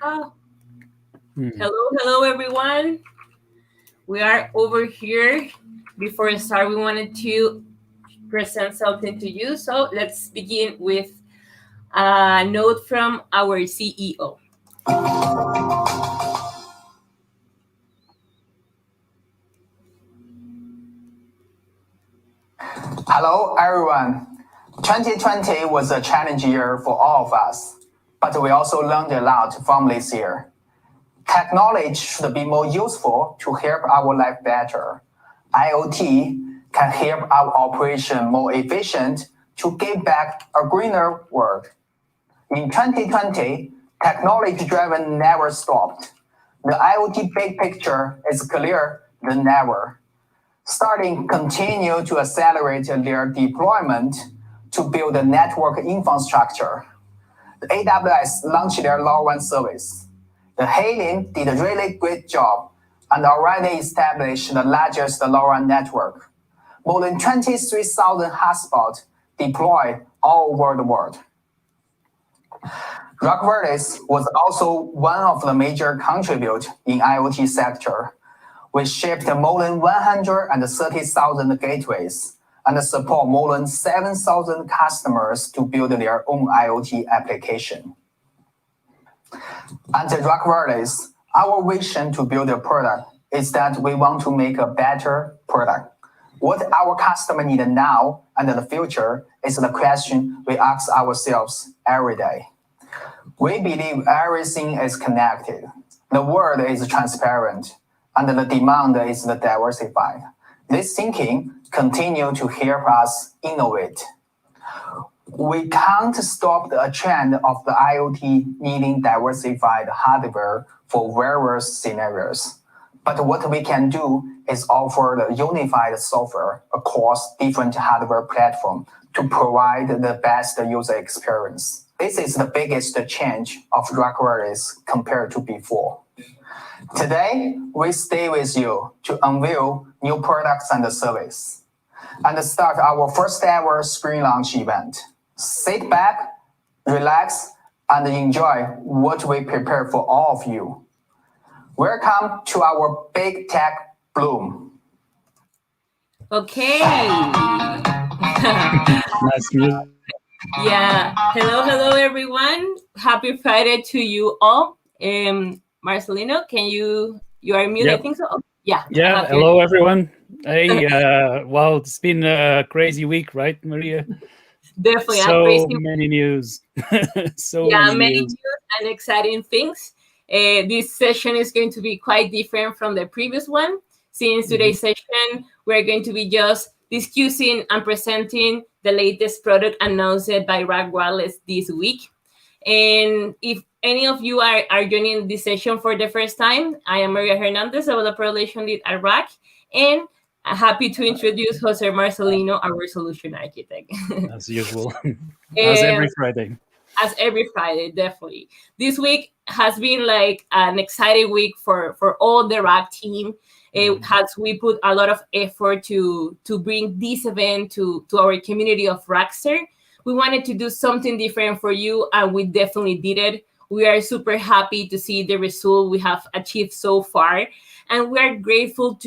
Oh, hello, everyone. We are over here. Before we start, we wanted to present something to you. So let's begin with a note from our CEO. Hello, everyone. 2020 was a challenging year for all of us, but we also learned a lot from this year. Technology should be more useful to help our life better. IoT can help our operation more efficient to give back a greener world. In 2020, technology-driven never stopped. The IoT big picture is clearer than ever. Starting continue to accelerate their deployment to build a network infrastructure. The AWS launched their LoRaWAN service. The Hailing did a really great job and already established the largest LoRaWAN network. More than 23,000 hotspots deployed all over the world. RAKwireless was also one of the major contributors in IoT sector. We shipped more than 130,000 gateways and support more than 7,000 customers to build their own IoT application. At RAKwireless, our vision to build a product is that we want to make a better product. What our customer need now and in the future is the question we ask ourselves every day. We believe everything is connected. The world is transparent, and the demand is diversified. This thinking continues to help us innovate. We can't stop the trend of the IoT needing diversified hardware for various scenarios. But what we can do is offer the unified software across different hardware platforms to provide the best user experience. This is the biggest change of RAKwireless compared to before. Today, we stay with you to unveil new products and service and start our first ever Spring Launch Event. Sit back, relax, and enjoy what we prepare for all of you. Welcome to our Big Tech Bloom. Okay. Nice music. Yeah. Hello, everyone. Happy Friday to you all. Marcelino, can you are muted? Yep. I think so. Oh, yeah. Yeah. Hello, everyone. Hey, well, it's been a crazy week, right, Maria? Definitely. So many news. Many news and exciting things. This session is going to be quite different from the previous one. Since today's session, we're going to be just discussing and presenting the latest product announced by RAKwireless this week. And if any of you are joining this session for the first time, I am Maria Hernandez, Developer Relation Lead at RAK, and I'm happy to introduce Jose Marcelino, our Solution Architect. As usual, as every Friday. As every Friday, definitely. This week has been like an exciting week for all the RAK team. We put a lot of effort to bring this event to our community of RAKstars. We wanted to do something different for you, and we definitely did it. We are super happy to see the result we have achieved so far, and we are grateful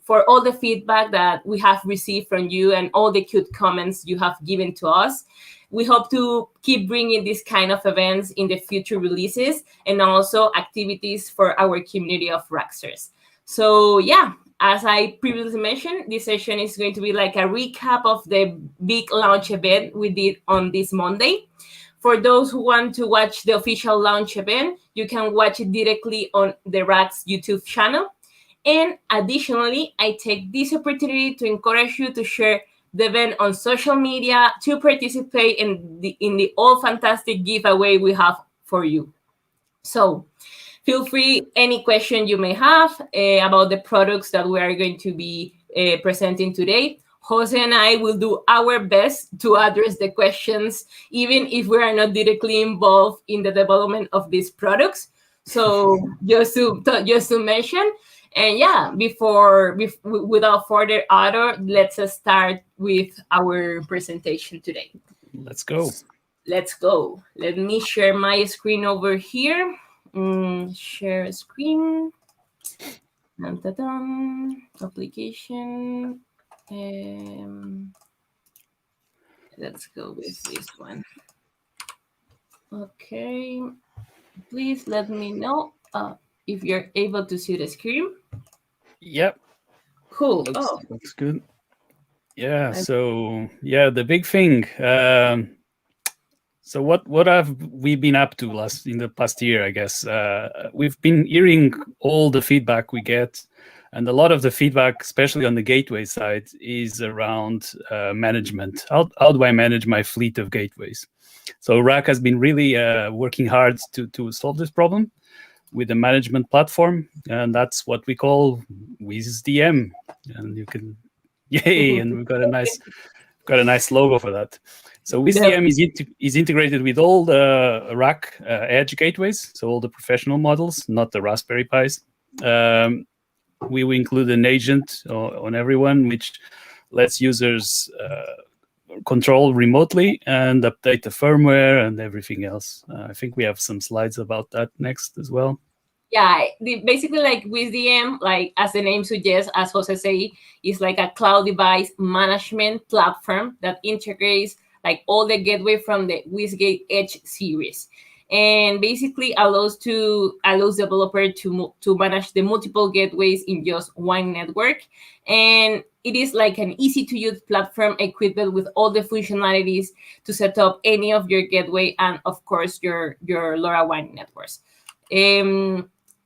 for all the feedback that we have received from you and all the cute comments you have given to us. We hope to keep bringing this kind of events in the future releases and also activities for our community of RAKstars. So yeah, as I previously mentioned, this session is going to be like a recap of the big launch event we did on this Monday. For those who want to watch the official launch event, you can watch it directly on the RAK's YouTube channel. And additionally, I take this opportunity to encourage you to share the event on social media to participate in the all fantastic giveaway we have for you. So feel free, any question you may have about the products that we are going to be presenting today. Jose and I will do our best to address the questions, even if we are not directly involved in the development of these products. So just to mention, and yeah, without further ado, let's start with our presentation today. Let's go. Let me share my screen over here. Share screen. Application. Let's go with this one. Okay. Please let me know if you're able to see the screen. Yep. Cool. Looks good. Yeah. So yeah, the big thing. So what have we been up to in the past year? I guess we've been hearing all the feedback we get, and a lot of the feedback, especially on the gateway side, is around management. How do I manage my fleet of gateways? So RAK has been really working hard to solve this problem with a management platform, and that's what we call WisDM. And you can, yay! And we've got a nice logo for that. So WisDM is integrated with all the RAK Edge gateways, so all the professional models, not the Raspberry Pis. We will include an agent on everyone, which lets users control remotely and update the firmware and everything else. I think we have some slides about that next as well. Yeah, basically like WisDM, like as the name suggests, as Jose say, is like a cloud device management platform that integrates like all the gateway from the WisGate Edge series, and basically allows developer to manage the multiple gateways in just one network. And it is like an easy to use platform equipped with all the functionalities to set up any of your gateway and of course your LoRaWAN networks.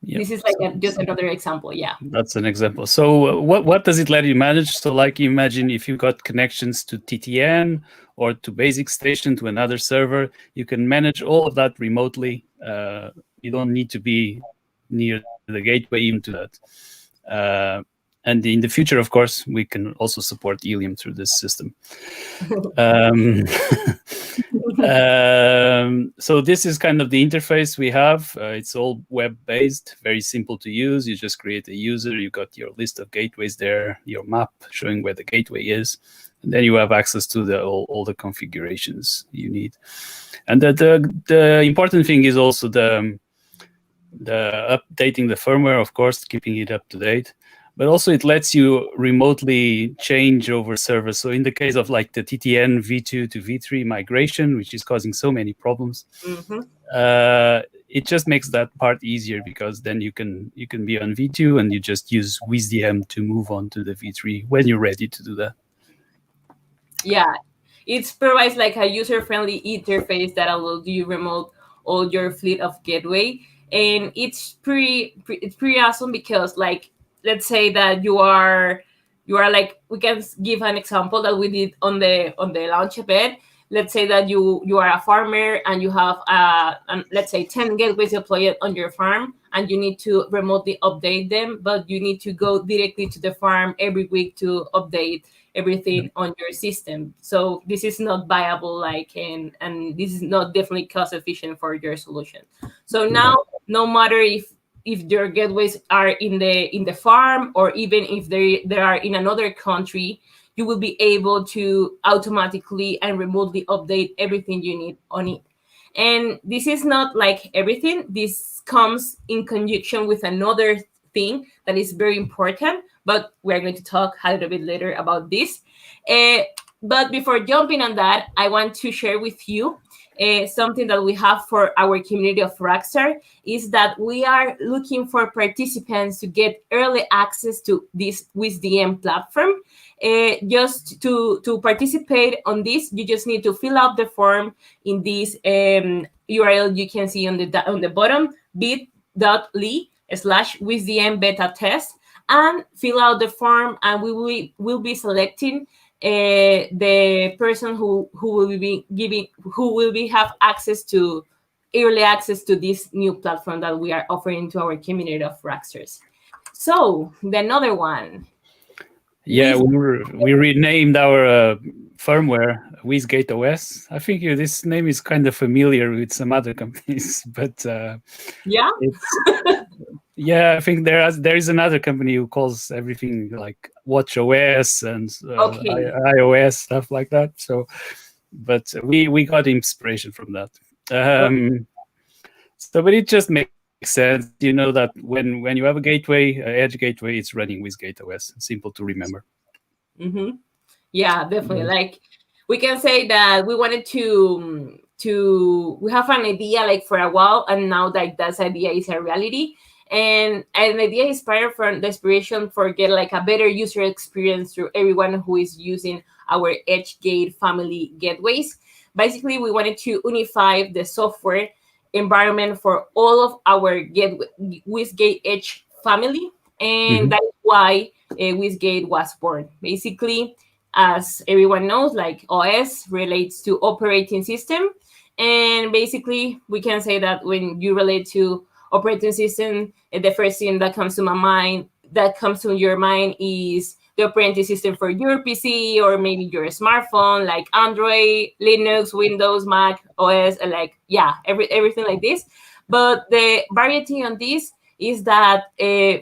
Yep. This is like just another example. Yeah, that's an example. So what does it let you manage? So like imagine if you've got connections to TTN or to basic station to another server, you can manage all of that remotely. You don't need to be near the gateway even to that. And in the future, of course, we can also support Helium through this system. So this is kind of the interface we have. It's all web-based, very simple to use. You just create a user, you got your list of gateways there, your map showing where the gateway is, and then you have access to all the configurations you need. And the important thing is also the updating the firmware, of course, keeping it up to date. But also it lets you remotely change over servers. So in the case of like the TTN V2 to V3 migration, which is causing so many problems, it just makes that part easier because then you can be on V2 and you just use WisDM to move on to the V3 when you're ready to do that. Yeah, it provides like a user-friendly interface that allows you remote all your fleet of gateway, and it's pretty awesome because like, let's say that you are like, we can give an example that we did on the launch event. Let's say that you are a farmer and you have let's say 10 gateways deployed on your farm, and you need to remotely update them, but you need to go directly to the farm every week to update everything on your system. So this is not viable, like, and this is not definitely cost efficient for your solution. So now, no matter if your gateways are in the farm or even if they are in another country, you will be able to automatically and remotely update everything you need on it. And this is not like everything. This comes in conjunction with another thing that is very important, but we're going to talk a little bit later about this. But before jumping on that, I want to share with you something that we have for our community of RAKStars, is that we are looking for participants to get early access to this WisDM platform. Just to participate on this, you just need to fill out the form in this URL you can see on the bottom, bit.ly/WisDM beta test, and fill out the form, and we will be selecting the person who will have early access to this new platform that we are offering to our community of RAKStars. So the another one. Yeah, we renamed our firmware WisGate OS. I think this name is kind of familiar with some other companies, but yeah. Yeah, I think there is another company who calls everything like Watch OS and iOS, stuff like that. So, but we got inspiration from that. So, but it just makes sense. You know that when you have a gateway, Edge gateway, it's running WisGate OS. Simple to remember. Mm-hmm. Yeah, definitely. Like we can say that we wanted to we have an idea like for a while, and now that idea is a reality. And the idea is inspired from the inspiration for get like a better user experience through everyone who is using our EdgeGate family gateways. Basically, we wanted to unify the software environment for all of our WisGate Edge family, and that's why WisGate was born. Basically, as everyone knows, like OS relates to operating system, and basically we can say that when you relate to operating system, the first thing that comes to your mind is the operating system for your PC or maybe your smartphone, like Android, Linux, Windows, Mac OS, and like everything like this. But the variety on this is that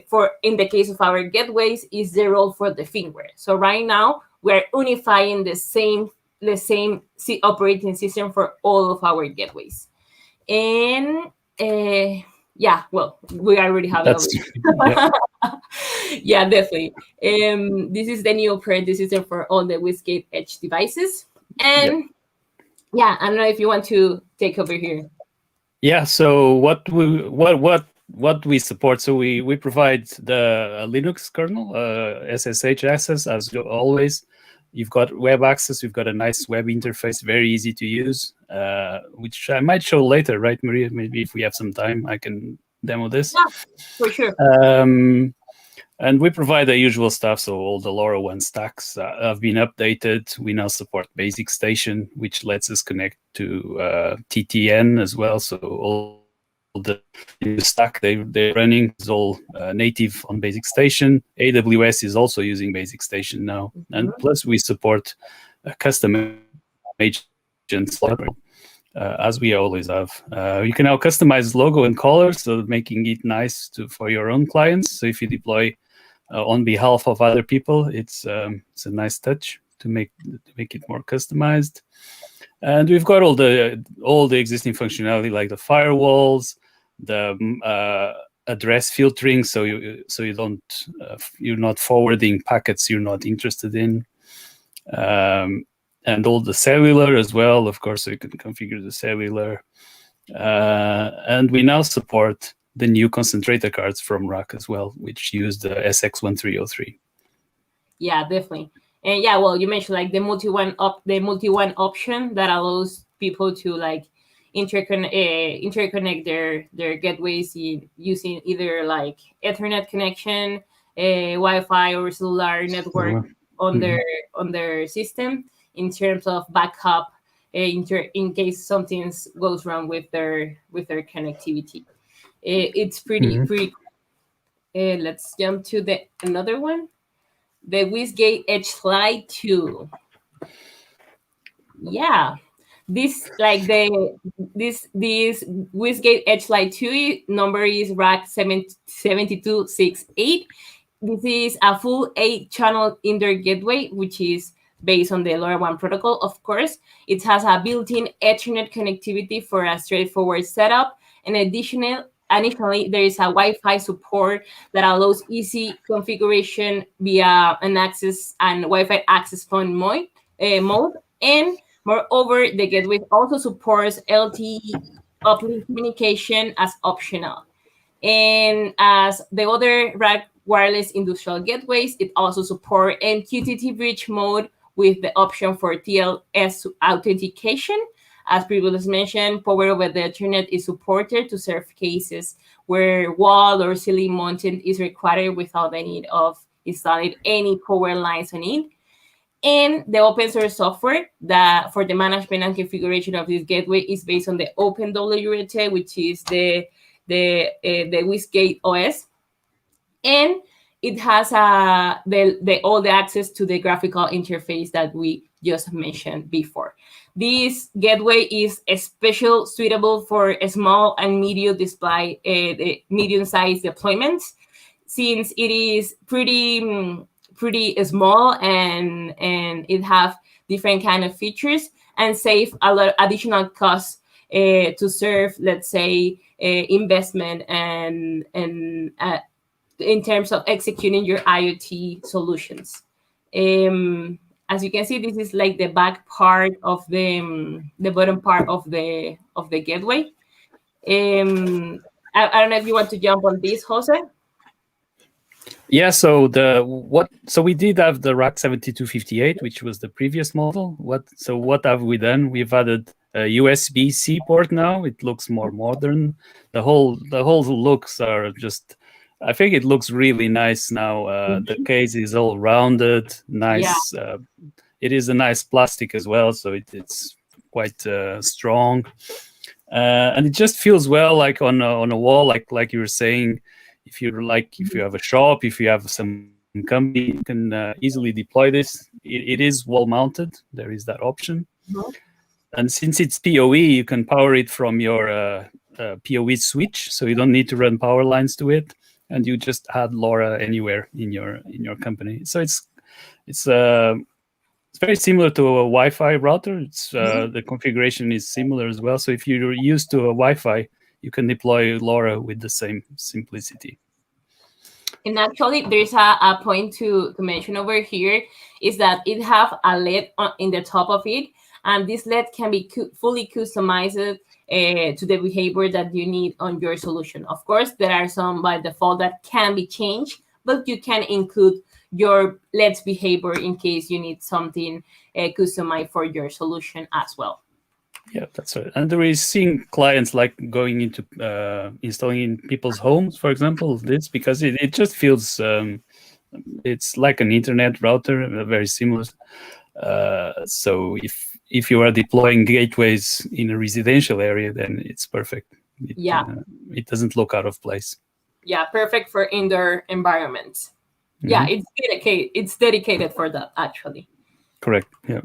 for in the case of our gateways is the role for the firmware. So right now we're unifying the same operating system for all of our gateways. And well, we already have it. Yeah, definitely. This is the new operating system for all the WisGate Edge devices. And I don't know if you want to take over here. Yeah. So what we support? So we provide the Linux kernel, SSH access as always. You've got web access. We've got a nice web interface, very easy to use, which I might show later, right, Maria? Maybe if we have some time, I can demo this. Yeah, for sure. And we provide the usual stuff. So all the LoRaWAN stacks have been updated. We now support Basic Station, which lets us connect to TTN as well. So all the stack they're running is all native on Basic Station. AWS is also using Basic Station now. And plus we support custom agents as we always have. You can now customize logo and colors, so making it nice for your own clients. So if you deploy on behalf of other people, it's a nice touch to make it more customized. And we've got all the existing functionality like the firewalls, the address filtering, so you don't you're not forwarding packets you're not interested in, and all the cellular as well, of course, so you can configure the cellular. And we now support the new concentrator cards from RAK as well, which use the SX1303. Yeah, definitely. And well, you mentioned like the multi-WAN option that allows people to like interconnect their gateways using either like Ethernet connection, Wi-Fi or cellular network on their system in terms of backup in case something goes wrong with their connectivity. It's pretty. Let's jump to another one, the WisGate Edge Lite 2. Yeah, this WisGate Edge Lite 2 number is RAK7268. This is a full 8-channel indoor gateway, which is based on the LoRaWAN protocol, of course. It has a built-in Ethernet connectivity for a straightforward setup. And additionally, there is a Wi-Fi support that allows easy configuration via an access and Wi-Fi access point mode. And moreover, the gateway also supports LTE uplink communication as optional. And as the other RAKwireless industrial gateways, it also supports MQTT bridge mode with the option for TLS authentication. As previously mentioned, power over the Ethernet is supported to serve cases where wall or ceiling mounting is required without the need of installing any power lines on it. And the open source software that for the management and configuration of this gateway is based on the OpenWRT, which is the WisGate OS. And it has all the access to the graphical interface that we just mentioned before. This gateway is especially suitable for a small and medium-sized deployments, since it is pretty small and it have different kind of features and save a lot of additional costs to serve, let's say, investment and in terms of executing your IoT solutions. As you can see, this is like the back part of the bottom part of the gateway. I don't know if you want to jump on this, Jose. Yeah, so we did have the RAK 7258, which was the previous model. What have we done? We've added a USB-C port now. It looks more modern. The whole looks are just, I think it looks really nice now. The case is all rounded, nice. Yeah. It is a nice plastic as well, so it's quite strong, and it just feels well, like on a wall, like you were saying. If you have a shop, if you have some company, you can easily deploy this. It is wall mounted. There is that option. Mm-hmm. And since it's PoE, you can power it from your PoE switch, so you don't need to run power lines to it, and you just add LoRa anywhere in your company. So it's very similar to a Wi-Fi router. It's the configuration is similar as well. So if you're used to a Wi-Fi, you can deploy LoRa with the same simplicity. And actually, there's a point to mention over here, is that it have a LED in the top of it, and this LED can be fully customized to the behavior that you need on your solution. Of course, there are some by default that can be changed, but you can include your LED's behavior in case you need something customized for your solution as well. Yeah, that's right. And there is seeing clients like going into installing in people's homes, for example, this, because it just feels it's like an internet router, very similar. So if you are deploying gateways in a residential area, then it's perfect. It doesn't look out of place. Yeah, perfect for indoor environments. Mm-hmm. Yeah, it's dedicated for that, actually. Correct. Yeah.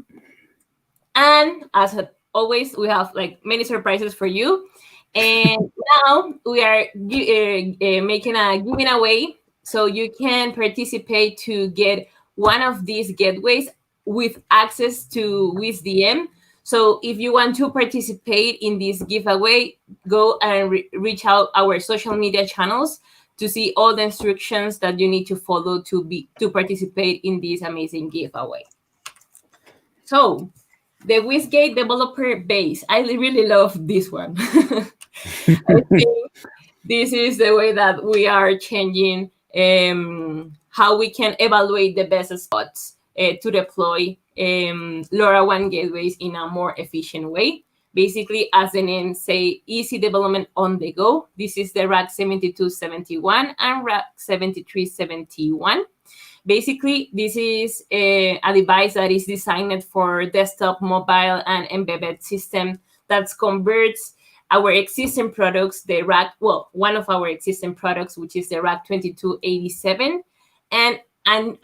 And as always, we have like many surprises for you, and now we are making a giving away, so you can participate to get one of these gateways with access to WisDM. So if you want to participate in this giveaway, go and reach out our social media channels to see all the instructions that you need to follow to participate in this amazing giveaway. So, the WisGate developer base. I really love this one. I think this is the way that we are changing how we can evaluate the best spots to deploy LoRaWAN gateways in a more efficient way. Basically, as the name say, easy development on the go. This is the RAK 7271 and RAK 7371. Basically, this is a device that is designed for desktop, mobile, and embedded system that converts our existing products, one of our existing products, which is the RAK 2287, and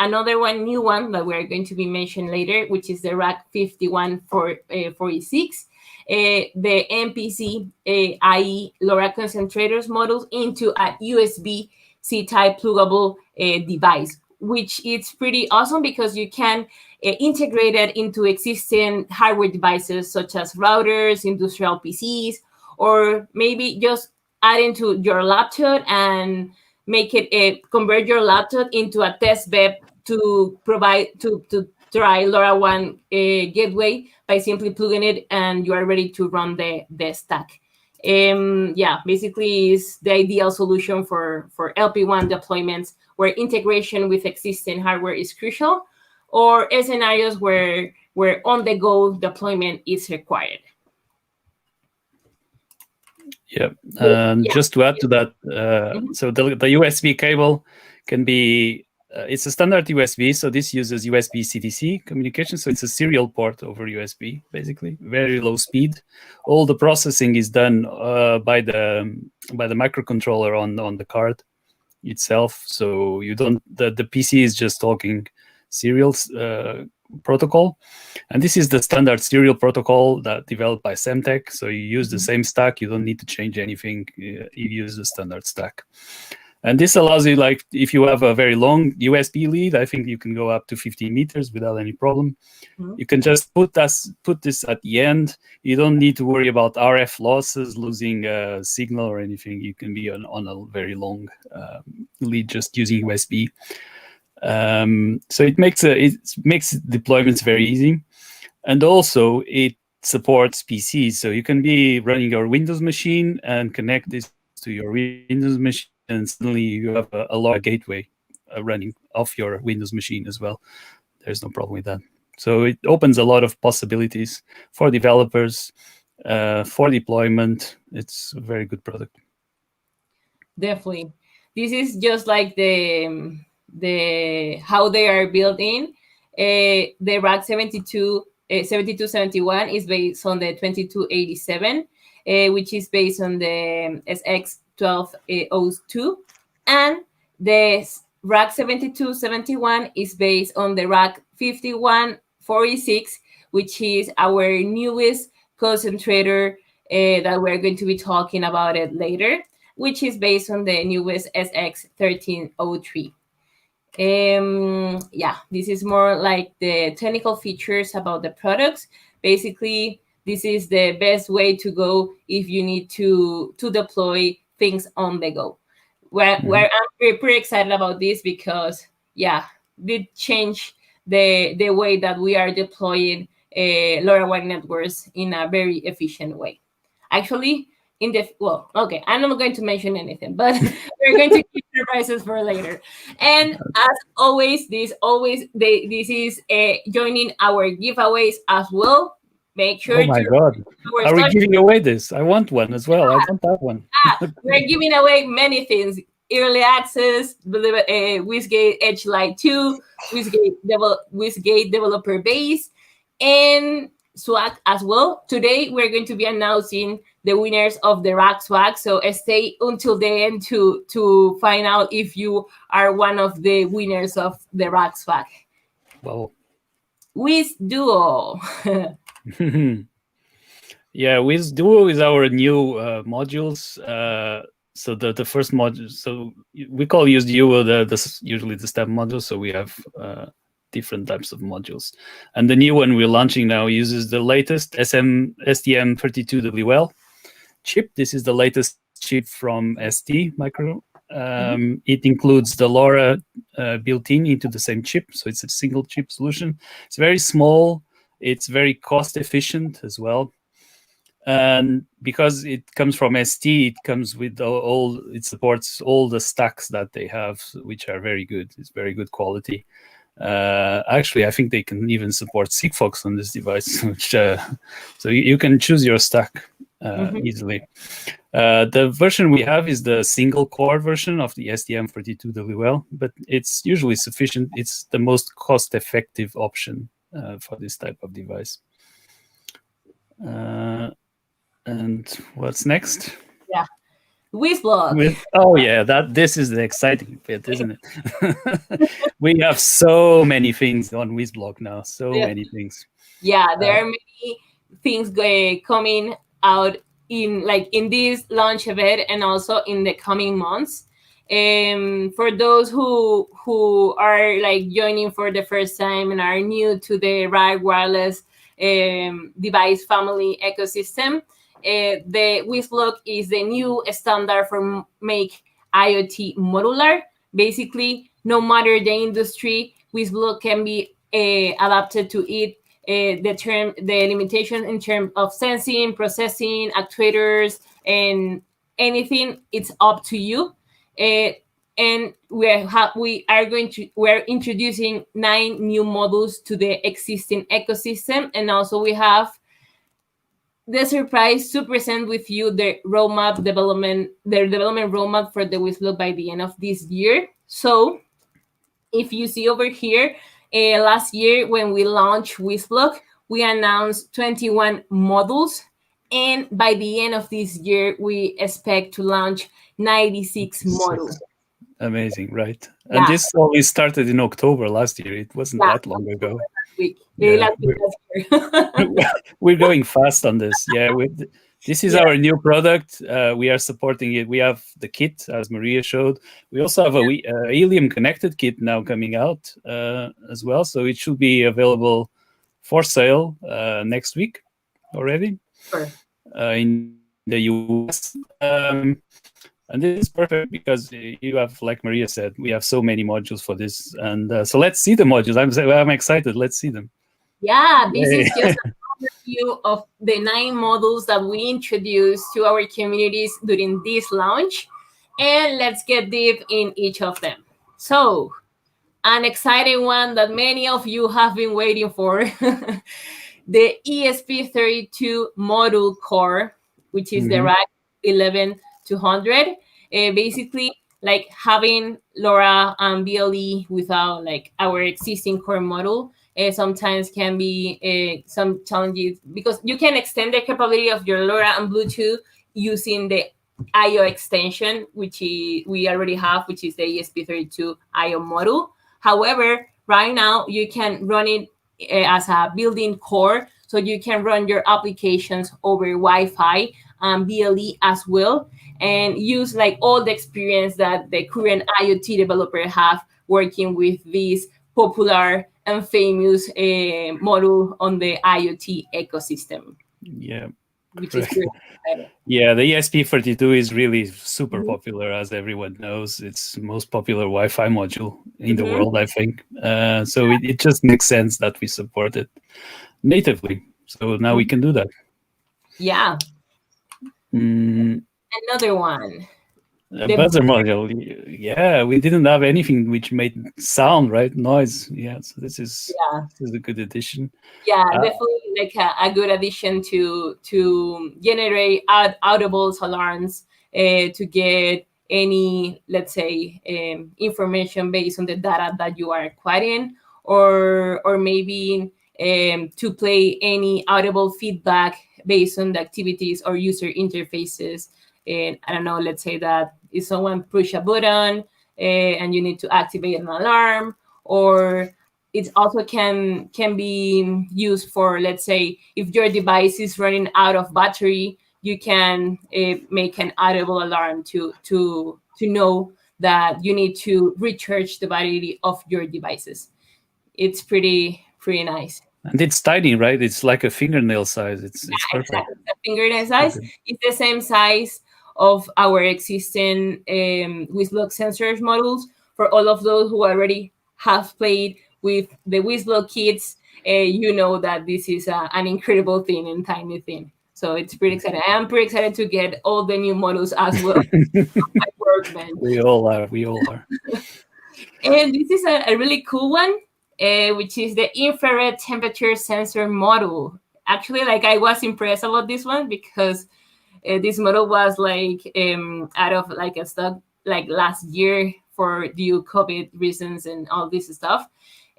another new one that we're going to be mentioned later, which is the RAK 5146, the MPC IE LoRa concentrators modules into a USB-C type pluggable device, which is pretty awesome because you can integrate it into existing hardware devices such as routers, industrial PCs, or maybe just add into your laptop and make it convert your laptop into a test bed to provide to try LoRaWAN gateway by simply plugging it, and you are ready to run the stack. Basically is the ideal solution for LP1 deployments where integration with existing hardware is crucial, or scenarios where on-the-go deployment is required. Yeah, just to add to that, so the USB cable can be, it's a standard USB, so this uses USB CDC communication, so it's a serial port over USB, basically, very low speed. All the processing is done by the microcontroller on the card itself, so you don't, the PC is just talking serial protocol, and this is the standard serial protocol that developed by Semtech, so you use the same stack, you don't need to change anything, you use the standard stack. And this allows you, like, if you have a very long USB lead, I think you can go up to 15 meters without any problem. You can just put this at the end. You don't need to worry about RF losses, losing signal or anything. You can be on a very long lead just using USB. So it makes deployments very easy, and also it supports PCs. So you can be running your Windows machine and connect this to your Windows machine, and suddenly you have a LoRa gateway running off your Windows machine as well. There's no problem with that. So it opens a lot of possibilities for developers, for deployment. It's a very good product. Definitely. This is just like the how they are built in. The RAK 7271 is based on the 2287, which is based on the SX1202, and the RAK 7271 is based on the RAK 5146, which is our newest concentrator that we're going to be talking about it later, which is based on the newest SX1303. Yeah, this is more like the technical features about the products. Basically, this is the best way to go if you need to deploy things on the go. I'm pretty excited about this because, yeah, did change the way that we are deploying LoRaWAN networks in a very efficient way. Actually, I'm not going to mention anything, but we're going to keep surprises for later. And as always, this is joining our giveaways as well. Make sure. Oh my God! Are we giving away this? I want one as well. I don't have one. We're giving away many things: early access, WisGate Edge Lite 2, WisGate Developer Base, and swag as well. Today we're going to be announcing the winners of the RAK swag, so stay until the end to find out if you are one of the winners of the RAK swag. Wow. WisDuo. Yeah, WisDuo is our new modules. So the first module, so we call WisDuo usually the step module. So we have different types of modules, and the new one we're launching now uses the latest STM32WL chip. This is the latest chip from ST Micro. It includes the LoRa built into the same chip, so it's a single chip solution. It's very small. It's very cost efficient as well. And because it comes from ST, it comes with it supports all the stacks that they have, which are very good. It's very good quality. Actually, I think they can even support Sigfox on this device, which so you can choose your stack easily. The version we have is the single core version of the STM32WL, but it's usually sufficient. It's the most cost-effective option for this type of device. And what's next? Yeah, WisBlock. This is the exciting bit, isn't it? We have so many things on WisBlock now. Many things. Yeah, there are many things coming out in this launch event and also in the coming months. For those who are joining for the first time and are new to the RAKwireless device family ecosystem, the WisBlock is the new standard for make IoT modular. Basically, no matter the industry, WisBlock can be adapted to it. The limitation in terms of sensing, processing, actuators, and anything, it's up to you. And we're introducing 9 new modules to the existing ecosystem, and also we have the surprise to present with you their development roadmap for the WisBlock by the end of this year. So if you see over here, last year when we launched WisBlock, we announced 21 modules, and by the end of this year, we expect to launch 96 modules. Amazing, right? Yeah. And this only started in October last year. It wasn't that long ago. Last week. We're going fast on this. Yeah, This is our new product. We are supporting it. We have the kit, as Maria showed. We also have a Helium connected kit now coming out as well. So it should be available for sale next week already in the US. And this is perfect because you have, like Maria said, we have so many modules for this. And so let's see the modules. I'm excited. Let's see them. Yeah, this is just an overview of the 9 models that we introduced to our communities during this launch. And let's get deep in each of them. So, an exciting one that many of you have been waiting for, the ESP32 module core, which is the RAK 11200. Basically, like having LoRa and BLE without like our existing core module sometimes can be some challenges, because you can extend the capability of your LoRa and Bluetooth using the IO extension, which we already have, which is the ESP32 IO module. However, right now you can run it as a built-in core, so you can run your applications over Wi-Fi and BLE as well, and use like all the experience that the current IoT developer have working with this popular and famous module on the IoT ecosystem. Yeah. Which is really exciting. Yeah, the ESP32 is really super popular, as everyone knows. It's the most popular Wi-Fi module in the world, I think. So it just makes sense that we support it natively. So now we can do that. Yeah. Another one. The buzzer module. Yeah, we didn't have anything which made sound, right? Noise. Yeah, so this is a good addition. Yeah, definitely like a good addition to generate audibles alarms to get any, let's say, information based on the data that you are acquiring, or maybe to play any audible feedback based on the activities or user interfaces. And I don't know, let's say that if someone push a button and you need to activate an alarm, or it also can be used for, let's say, if your device is running out of battery, you can make an audible alarm to know that you need to recharge the battery of your devices. It's pretty nice. And it's tiny, right? It's like a fingernail size. It's perfect. Exactly. A fingernail size. It's the same size of our existing WisLock sensors models. For all of those who already have played with the WisLock kits, you know that this is an incredible thing and tiny thing. So it's pretty exciting. I am pretty excited to get all the new models as well. My workbench. We all are. And this is a really cool one, which is the infrared temperature sensor module. Actually, like, I was impressed about this one because this model was like out of like a stock like last year for due COVID reasons and all this stuff.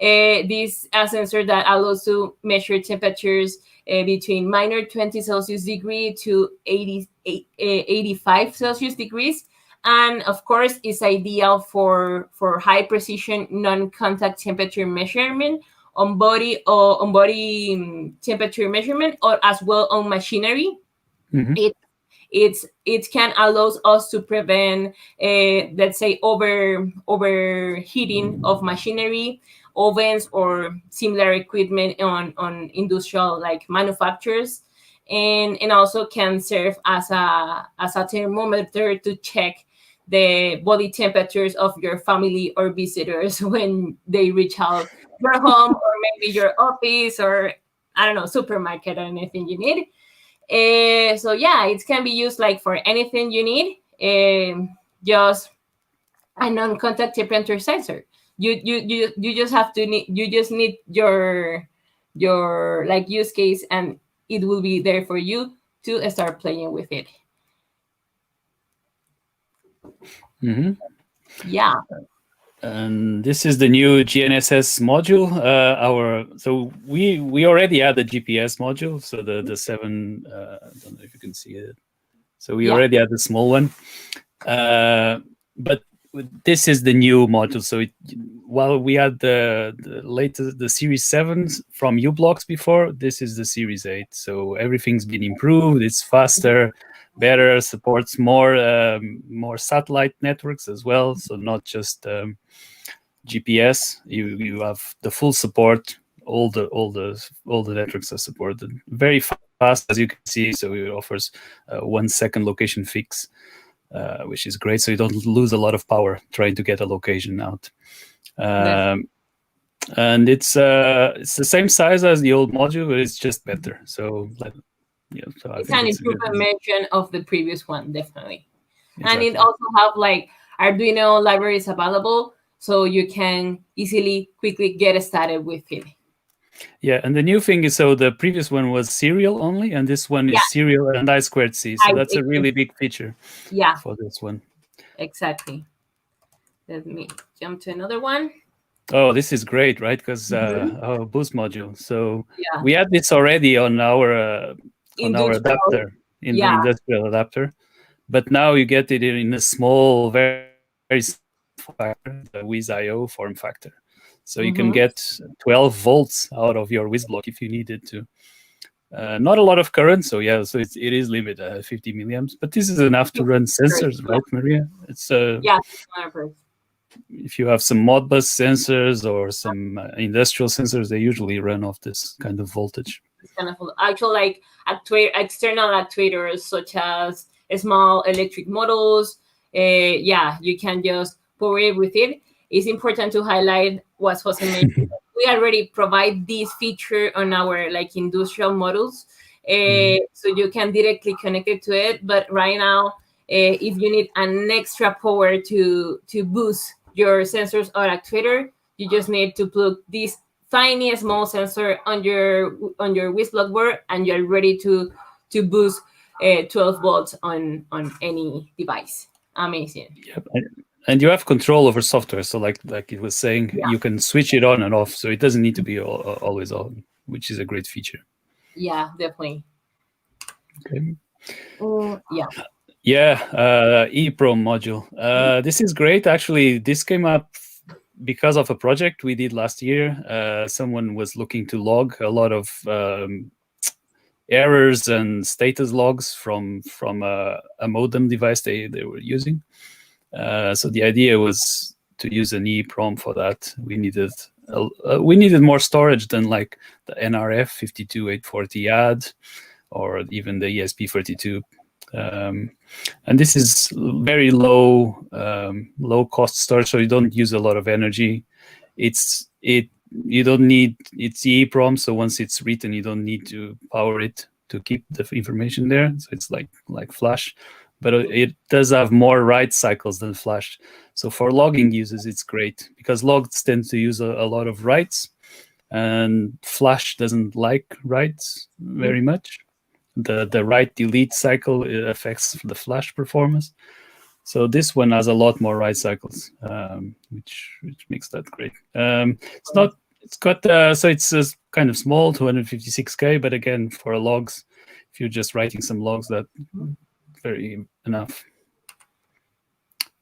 This sensor that allows to measure temperatures between minor 20 Celsius degree to 85 Celsius degrees. And of course, it's ideal for high precision non-contact temperature measurement on body temperature measurement, or as well on machinery. It can allow us to prevent, let's say, overheating of machinery, ovens, or similar equipment on industrial like manufacturers, and also can serve as a thermometer to check the body temperatures of your family or visitors when they reach out your home, or maybe your office, or I don't know, supermarket, or anything you need. So yeah, it can be used like for anything you need. Just a non-contact temperature sensor. You just have to need your like use case, and it will be there for you to start playing with it. Yeah. And this is the new GNSS module. So we already had the GPS module, so the 7. I don't know if you can see it. So we already had the small one, but this is the new module. So while we had the latest, the Series 7 from uBlocks before, this is the Series 8. So everything's been improved. It's faster, better, supports more more satellite networks as well. So not just GPS. You have the full support. All the networks are supported. Very fast, as you can see. So it offers 1 second location fix, which is great. So you don't lose a lot of power trying to get a location out. And it's the same size as the old module, but it's just better. So, so I it's think an it's improvement version of the previous one, definitely. Exactly. And it also have like Arduino libraries available, so you can easily, quickly get started with it. Yeah, and the new thing is, so the previous one was serial only, and this one is serial and I2C. So that's a really big feature. Yeah, for this one. Exactly. Let me jump to another one. Oh, this is great, right? Because our boost module. So we had this already on our adapter, in the industrial adapter, but now you get it in a small, very, very small factor, the WisIO form factor. So you can get 12 volts out of your WisBlock if you needed to. Not a lot of current, so yeah, so it is limited 50 milliamps, but this is enough to run sensors, right, Maria? It's if you have some Modbus sensors or some industrial sensors, they usually run off this kind of voltage. It's kind of actual like external actuators, such as small electric motors. You can just power it with it. It's important to highlight what Jose mentioned. We already provide this feature on our like industrial models, so you can directly connect it to it. But right now, if you need an extra power to boost your sensors or actuator, you just need to plug this tiny small sensor on your WisBlock board, and you're ready to boost 12 volts on any device. Amazing. Yep. And you have control over software. So like it was saying, you can switch it on and off. So it doesn't need to be always on, which is a great feature. Yeah, definitely. Okay. Yeah, Eeprom module. This is great. Actually, this came up because of a project we did last year. Someone was looking to log a lot of errors and status logs from a modem device they were using. So the idea was to use an Eeprom for that. We needed more storage than like the NRF 52840 add or even the ESP32. And this is very low cost storage, so you don't use a lot of energy. You don't need, it's Eeprom, so once it's written, you don't need to power it to keep the information there. So it's like Flash, but it does have more write cycles than Flash. So for logging uses, it's great because logs tend to use a lot of writes, and Flash doesn't like writes very much. The write delete cycle affects the Flash performance. So this one has a lot more write cycles, which makes that great. So it's kind of small, 256K, but again, for logs, if you're just writing some logs, that very enough.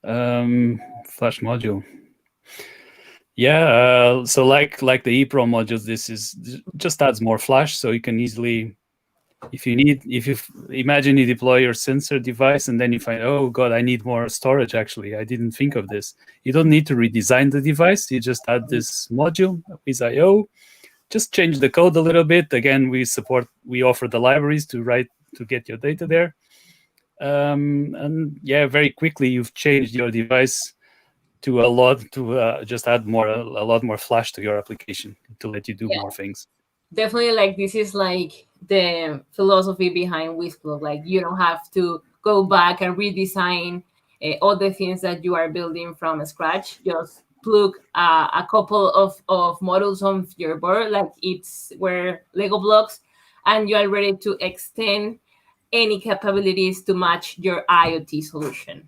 Flash module. Yeah, so like the Eeprom modules, this just adds more Flash, so you can easily, if you imagine you deploy your sensor device and then you find, oh God, I need more storage. Actually, I didn't think of this. You don't need to redesign the device. You just add this module, WisIO, just change the code a little bit. Again, we offer the libraries to get your data there. And yeah, very quickly you've changed your device to just add a lot more Flash to your application to let you do more things. Definitely, like this is like the philosophy behind WisBlock. Like you don't have to go back and redesign all the things that you are building from scratch. Just plug a couple of models on your board, like were Lego blocks, and you are ready to extend any capabilities to match your IoT solution.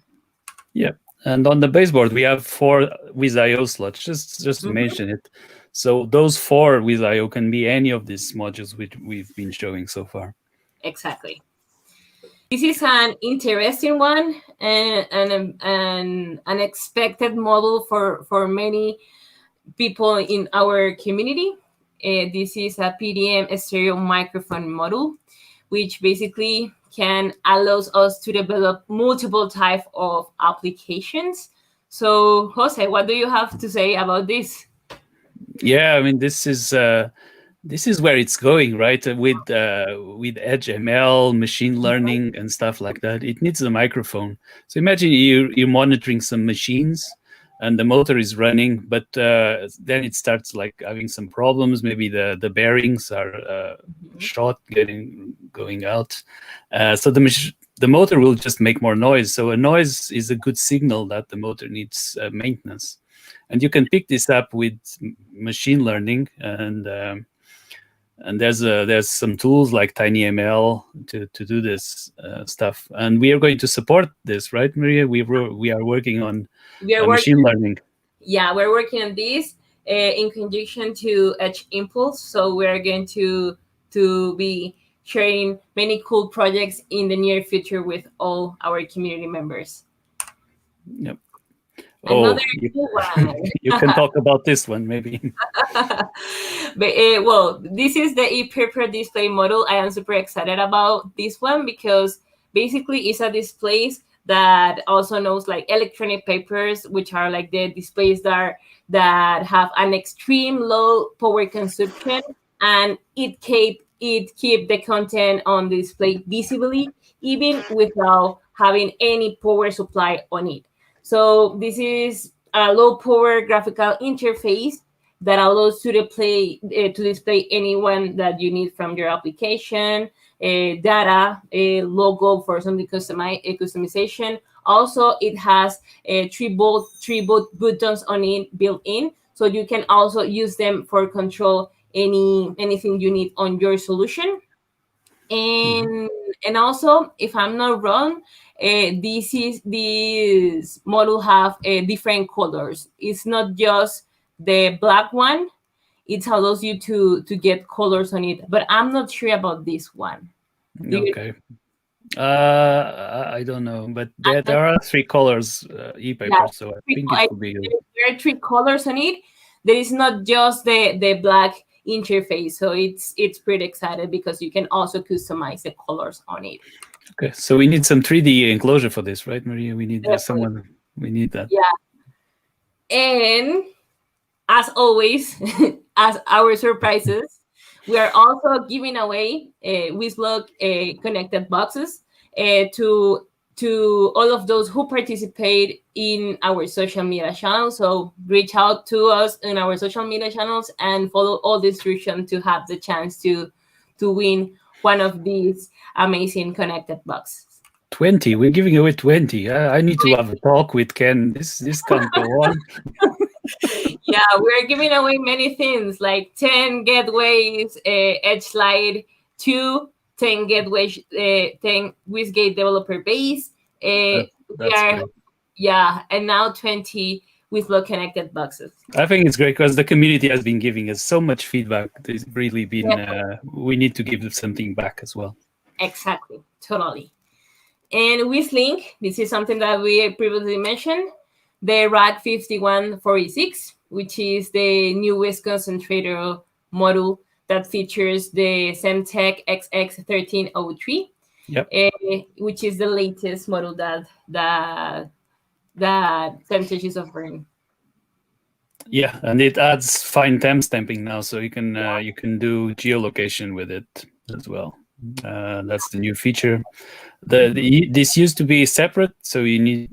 Yeah, and on the baseboard we have 4 WisIO slots. Just to mention it. So those 4 WisIO can be any of these modules which we've been showing so far. Exactly. This is an interesting one and an unexpected model for many. people in our community. This is a PDM stereo microphone module, which basically can allows us to develop multiple type of applications. So, Jose, what do you have to say about this? Yeah, I mean, this is where it's going, right? With Edge ML, machine learning, and stuff like that. It needs a microphone. So imagine you're monitoring some machines, and the motor is running, but then it starts like having some problems. Maybe the bearings are short, going out. So the motor will just make more noise. So a noise is a good signal that the motor needs maintenance. And you can pick this up with machine learning, and there's some tools like TinyML to do this stuff. And we are going to support this, right, Maria? We are working on machine learning. Yeah, we're working on this in conjunction to Edge Impulse. So we're going to be sharing many cool projects in the near future with all our community members. Yep. Another one. You can talk about this one, maybe. But, well, this is the ePaper display model. I am super excited about this one because basically it's a display that also knows like electronic papers, which are like the displays that have an extreme low power consumption, and it keep the content on the display visibly, even without having any power supply on it. So this is a low power graphical interface that allows to display anyone that you need from your application, data, a logo for something customization. Also, it has 3 buttons on it built in, so you can also use them for control anything you need on your solution. And also, if I'm not wrong, this model have different colors. It's not just the black one. It allows you to get colors on it, but I'm not sure about this one. Okay. I don't know, but there are 3 colors ePaper, yeah, so I think it could be. There are 3 colors on it. There is not just the black interface, so it's pretty excited because you can also customize the colors on it. Okay, so we need some 3D enclosure for this, right, Maria? We need someone. We need that. Yeah. And as always, as our surprises, we are also giving away WisGate connected boxes to all of those who participate in our social media channels. So reach out to us in our social media channels and follow all the instructions to have the chance to win one of these amazing connected boxes. 20. We're giving away 20. I need to have a talk with Ken. This can't go on. Yeah, we're giving away many things like 10 gateways, Edge Slide 2, 10 gateways, 10 WisGate developer base. Great. Yeah, and now 20 WisGate connected boxes. I think it's great because the community has been giving us so much feedback. There's really been, we need to give them something back as well. Exactly, totally. And WisLink, this is something that we previously mentioned, the RAK5146, which is the newest concentrator module that features the Semtech XX1303, yep. Which is the latest model that Semtech is offering. Yeah, and it adds fine timestamping now, so you can do geolocation with it as well. That's the new feature. This used to be separate, so you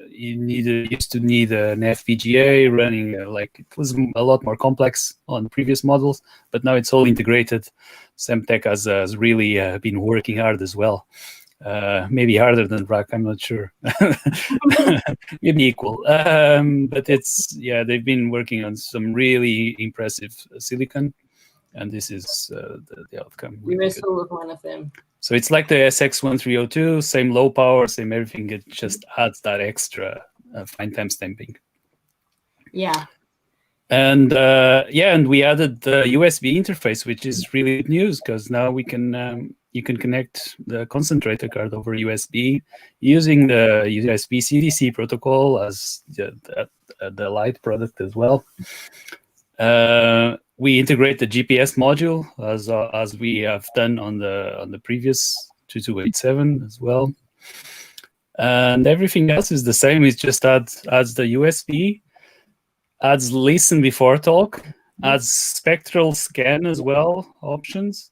used to need an FPGA running like it was a lot more complex on previous models, but now it's all integrated. Semtech has really been working hard as well. Maybe harder than RAK, I'm not sure. Maybe equal, but they've been working on some really impressive silicon. And this is the outcome. We were sold one of them. So it's like the SX1302, same low power, same everything. It just adds that extra fine timestamping. Yeah. And and we added the USB interface, which is really good news because now we can you can connect the concentrator card over USB using the USB CDC protocol as the Lite product as well. We integrate the GPS module as we have done on the previous 2287 as well. And everything else is the same. It just adds the USB, adds listen before talk, adds spectral scan as well options.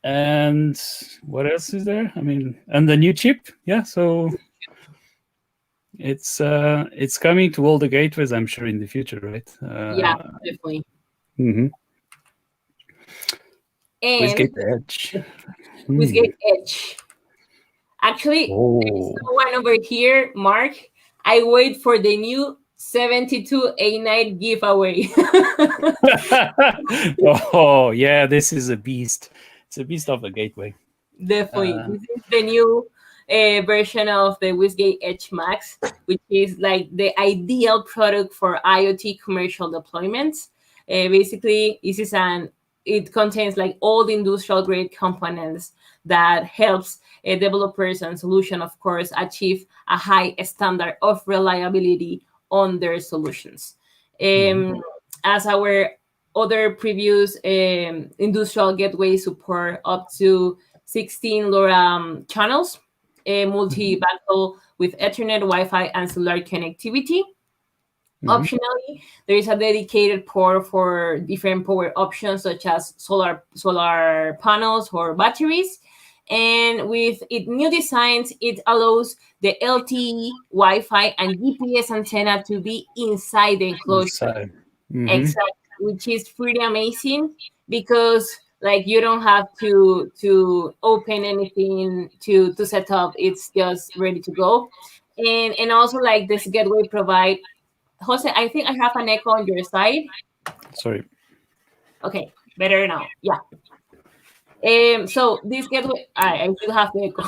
And what else is there? I mean, and the new chip, yeah. So it's coming to all the gateways, I'm sure, in the future, right? Yeah, definitely. Mm-hmm. And WisGate Edge. WisGate Edge. Actually, there's no one over here, Mark. I wait for the new 72A9 giveaway. Oh yeah, this is a beast. It's a beast of a gateway. Definitely. This is the new version of the WisGate Edge Max, which is like the ideal product for IoT commercial deployments. Basically, it contains like all the industrial grade components that helps developers and solution, of course, achieve a high standard of reliability on their solutions. As our other previous industrial gateway support up to 16 LoRa channels, multi-backhaul with Ethernet, Wi-Fi, and cellular connectivity. Optionally, there is a dedicated port for different power options such as solar panels or batteries. And with its new designs, it allows the LTE, Wi-Fi, and GPS antenna to be inside the enclosure. Exactly, which is pretty amazing because like you don't have to open anything to set up. It's just ready to go. And also like this gateway provide. Jose, I think I have an echo on your side. Sorry. Okay, better now. Yeah. So this gateway, I still have the echo.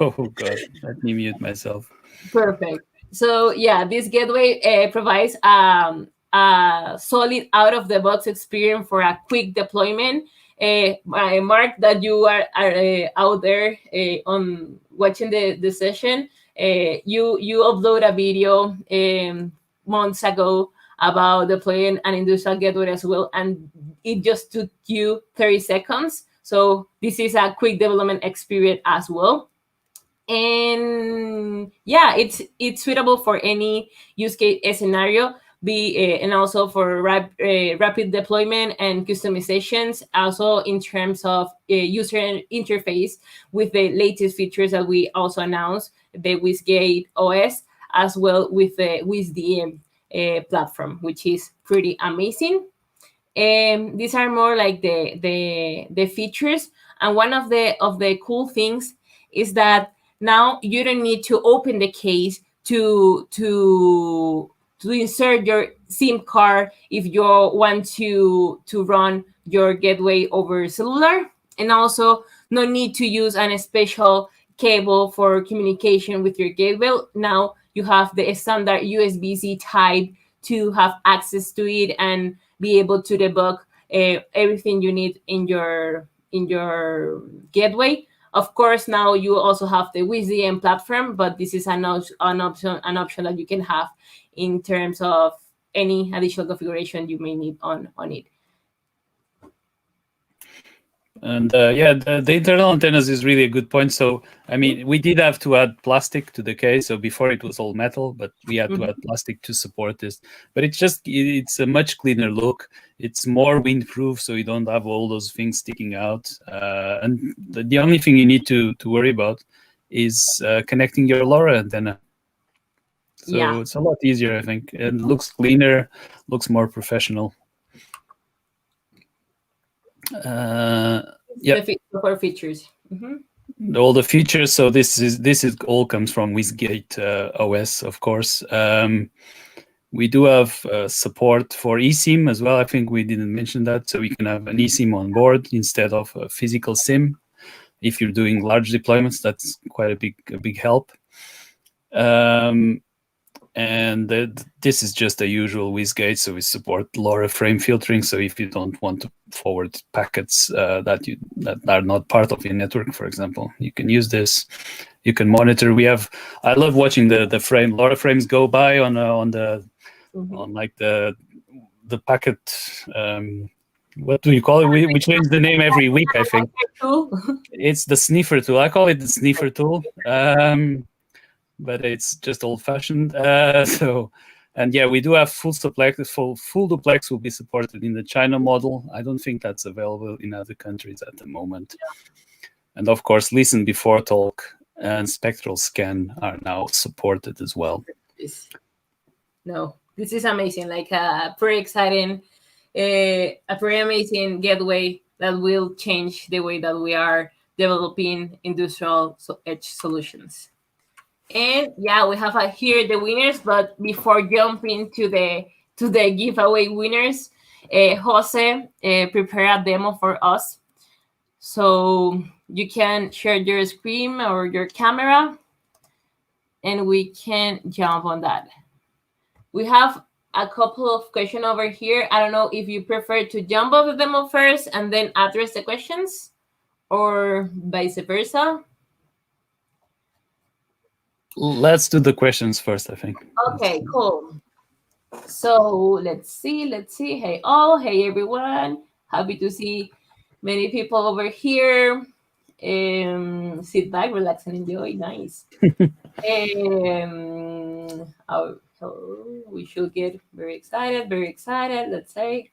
Oh God, let me mute myself. Perfect. So yeah, this gateway provides a solid out-of-the-box experience for a quick deployment. Mark, that you are out there on watching the session, you upload a video months ago about deploying an industrial gateway as well, and it just took you 30 seconds. So this is a quick development experience as well. And yeah, it's suitable for any use case scenario, and also for rapid deployment and customizations. Also in terms of user interface with the latest features that we also announced, the WisGate OS, as well with the WisDM platform, which is pretty amazing. These are more like the features, and one of the cool things is that now you don't need to open the case to insert your SIM card if you want to run your gateway over cellular, and also no need to use a special cable for communication with your gateway. Now you have the standard USB-C type to have access to it and be able to debug everything you need in your gateway. Of course, now you also have the WisDM platform, but this is an option that you can have in terms of any additional configuration you may need on it. And yeah, the internal antennas is really a good point. So, I mean, we did have to add plastic to the case. So before it was all metal, but we had to add plastic to support this. But it's a much cleaner look. It's more windproof, so you don't have all those things sticking out. And the only thing you need to worry about is connecting your LoRa antenna. So it's a lot easier, I think. It looks cleaner, looks more professional. Yeah, the features. All the features. So this is all comes from WisGate OS, of course. We do have support for eSIM as well. I think we didn't mention that, so we can have an eSIM on board instead of a physical SIM. If you're doing large deployments, that's quite a big help. And this is just a usual WisGate, so we support LoRa frame filtering. So if you don't want to forward packets that are not part of your network, for example, you can use this. You can monitor. I love watching the LoRa frames go by on like the packet. What do you call it? We change the name every week, I think. It's the sniffer tool. I call it the sniffer tool. But it's just old-fashioned. And yeah, we do have full duplex will be supported in the China model. I don't think that's available in other countries at the moment. And of course, listen before talk and spectral scan are now supported as well. No, this is amazing. Like a pretty exciting, a pretty amazing gateway that will change the way that we are developing industrial edge solutions. And yeah, we have here the winners. But before jumping to the giveaway winners, Jose prepared a demo for us, so you can share your screen or your camera, and we can jump on that. We have a couple of questions over here. I don't know if you prefer to jump off the demo first and then address the questions, or vice versa. Let's do the questions first, I think. Okay, cool. So let's see. Hey all, hey everyone. Happy to see many people over here. Sit back, relax, and enjoy. Nice. Hello. We should get very excited. Let's say.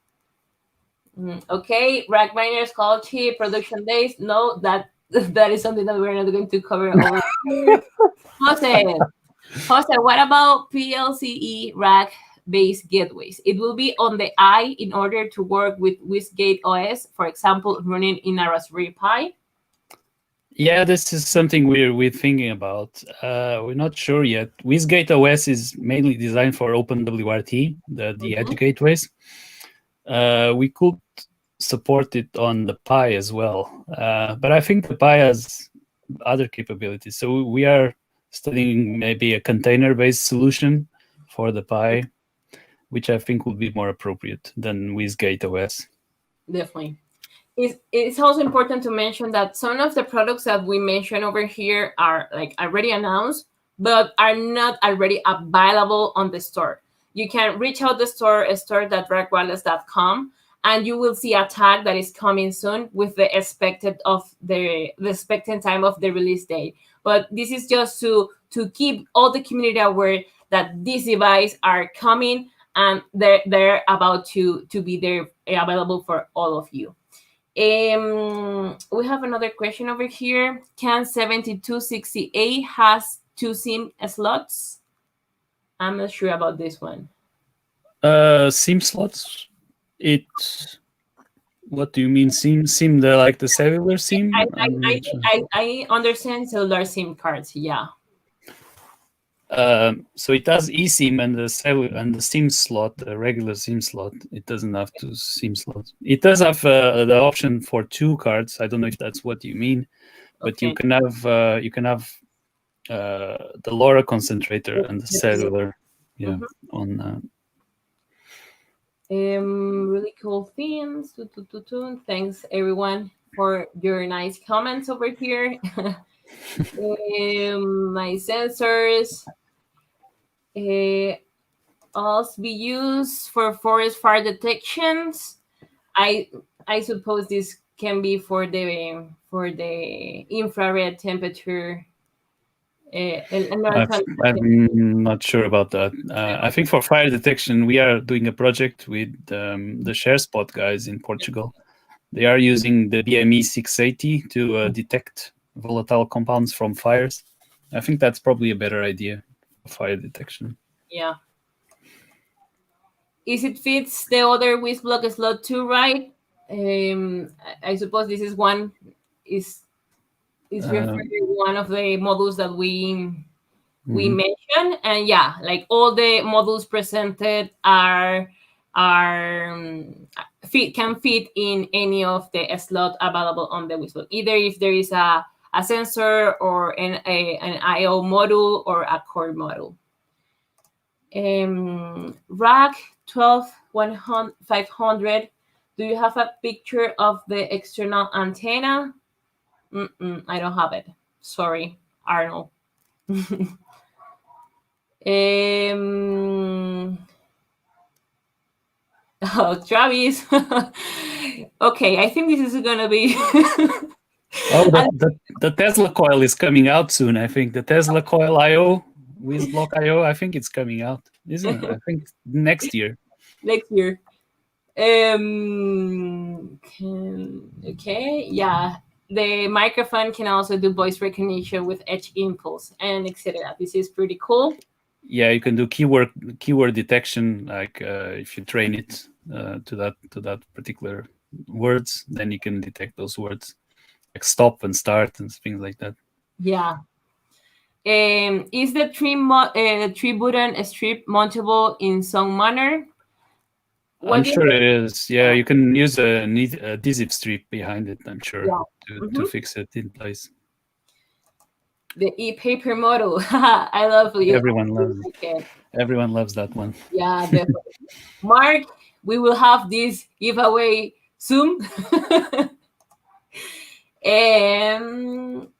Okay, Rack Miners, Call Chip, Production Days. No, that is something that we're not going to cover over here. Jose, what about PLCE rack-based gateways? It will be on the eye in order to work with WisGate OS, for example, running in a Raspberry Pi. Yeah, this is something we're thinking about. We're not sure yet. WisGate OS is mainly designed for OpenWRT, the edge gateways. We could support it on the Pi as well, but I think the Pi has other capabilities. So we are studying maybe a container-based solution for the Pi, which I think would be more appropriate than WisGate OS. Definitely. It's also important to mention that some of the products that we mentioned over here are like already announced, but are not already available on the store. You can reach out the store.RAKwireless.com, and you will see a tag that is coming soon with the expected time of the release date. But this is just to keep all the community aware that these devices are coming and they're about to be there available for all of you. We have another question over here. Can 7268 has 2 SIM slots? I'm not sure about this one. SIM slots? What do you mean SIM? SIM, like the cellular SIM? I understand cellular SIM cards, yeah. So it has eSIM and the SIM slot, the regular SIM slot. It doesn't have 2 SIM slots. It does have the option for 2 cards. I don't know if that's what you mean, but okay. you can have the LoRa concentrator and the cellular, yeah, on. Really cool themes. Thanks everyone for your nice comments over here. My sensors also be used for forest fire detections. I suppose this can be for the infrared temperature. I'm not sure about that. I think for fire detection, we are doing a project with the ShareSpot guys in Portugal. They are using the BME 680 to detect volatile compounds from fires. I think that's probably a better idea for fire detection. Yeah. Is it fits the other WisBlock slot too, right? I suppose this is one referring to one of the modules that we mentioned, and yeah, like all the modules presented can fit in any of the slot available on the WisBlock, either if there is a sensor or an IO module or a core module. Rack 12500. Do you have a picture of the external antenna? I don't have it. Sorry, Arnold. Oh, Travis. Okay, I think this is gonna be. Oh, the Tesla coil is coming out soon. I think the Tesla coil IO, WisBlock IO. I think it's coming out, isn't it? I think next year. Next year. Okay, yeah. The microphone can also do voice recognition with edge impulse and etc. This is pretty cool. Yeah, you can do keyword detection. Like if you train it to that particular words, then you can detect those words, like stop and start and things like that. Yeah. Is the tree button strip mountable in some manner? I'm sure it is. Yeah, you can use a adhesive strip behind it, I'm sure, to fix it in place. The e-paper model. I love it. Everyone loves it. Everyone loves that one. Yeah, definitely. Mark, we will have this giveaway soon.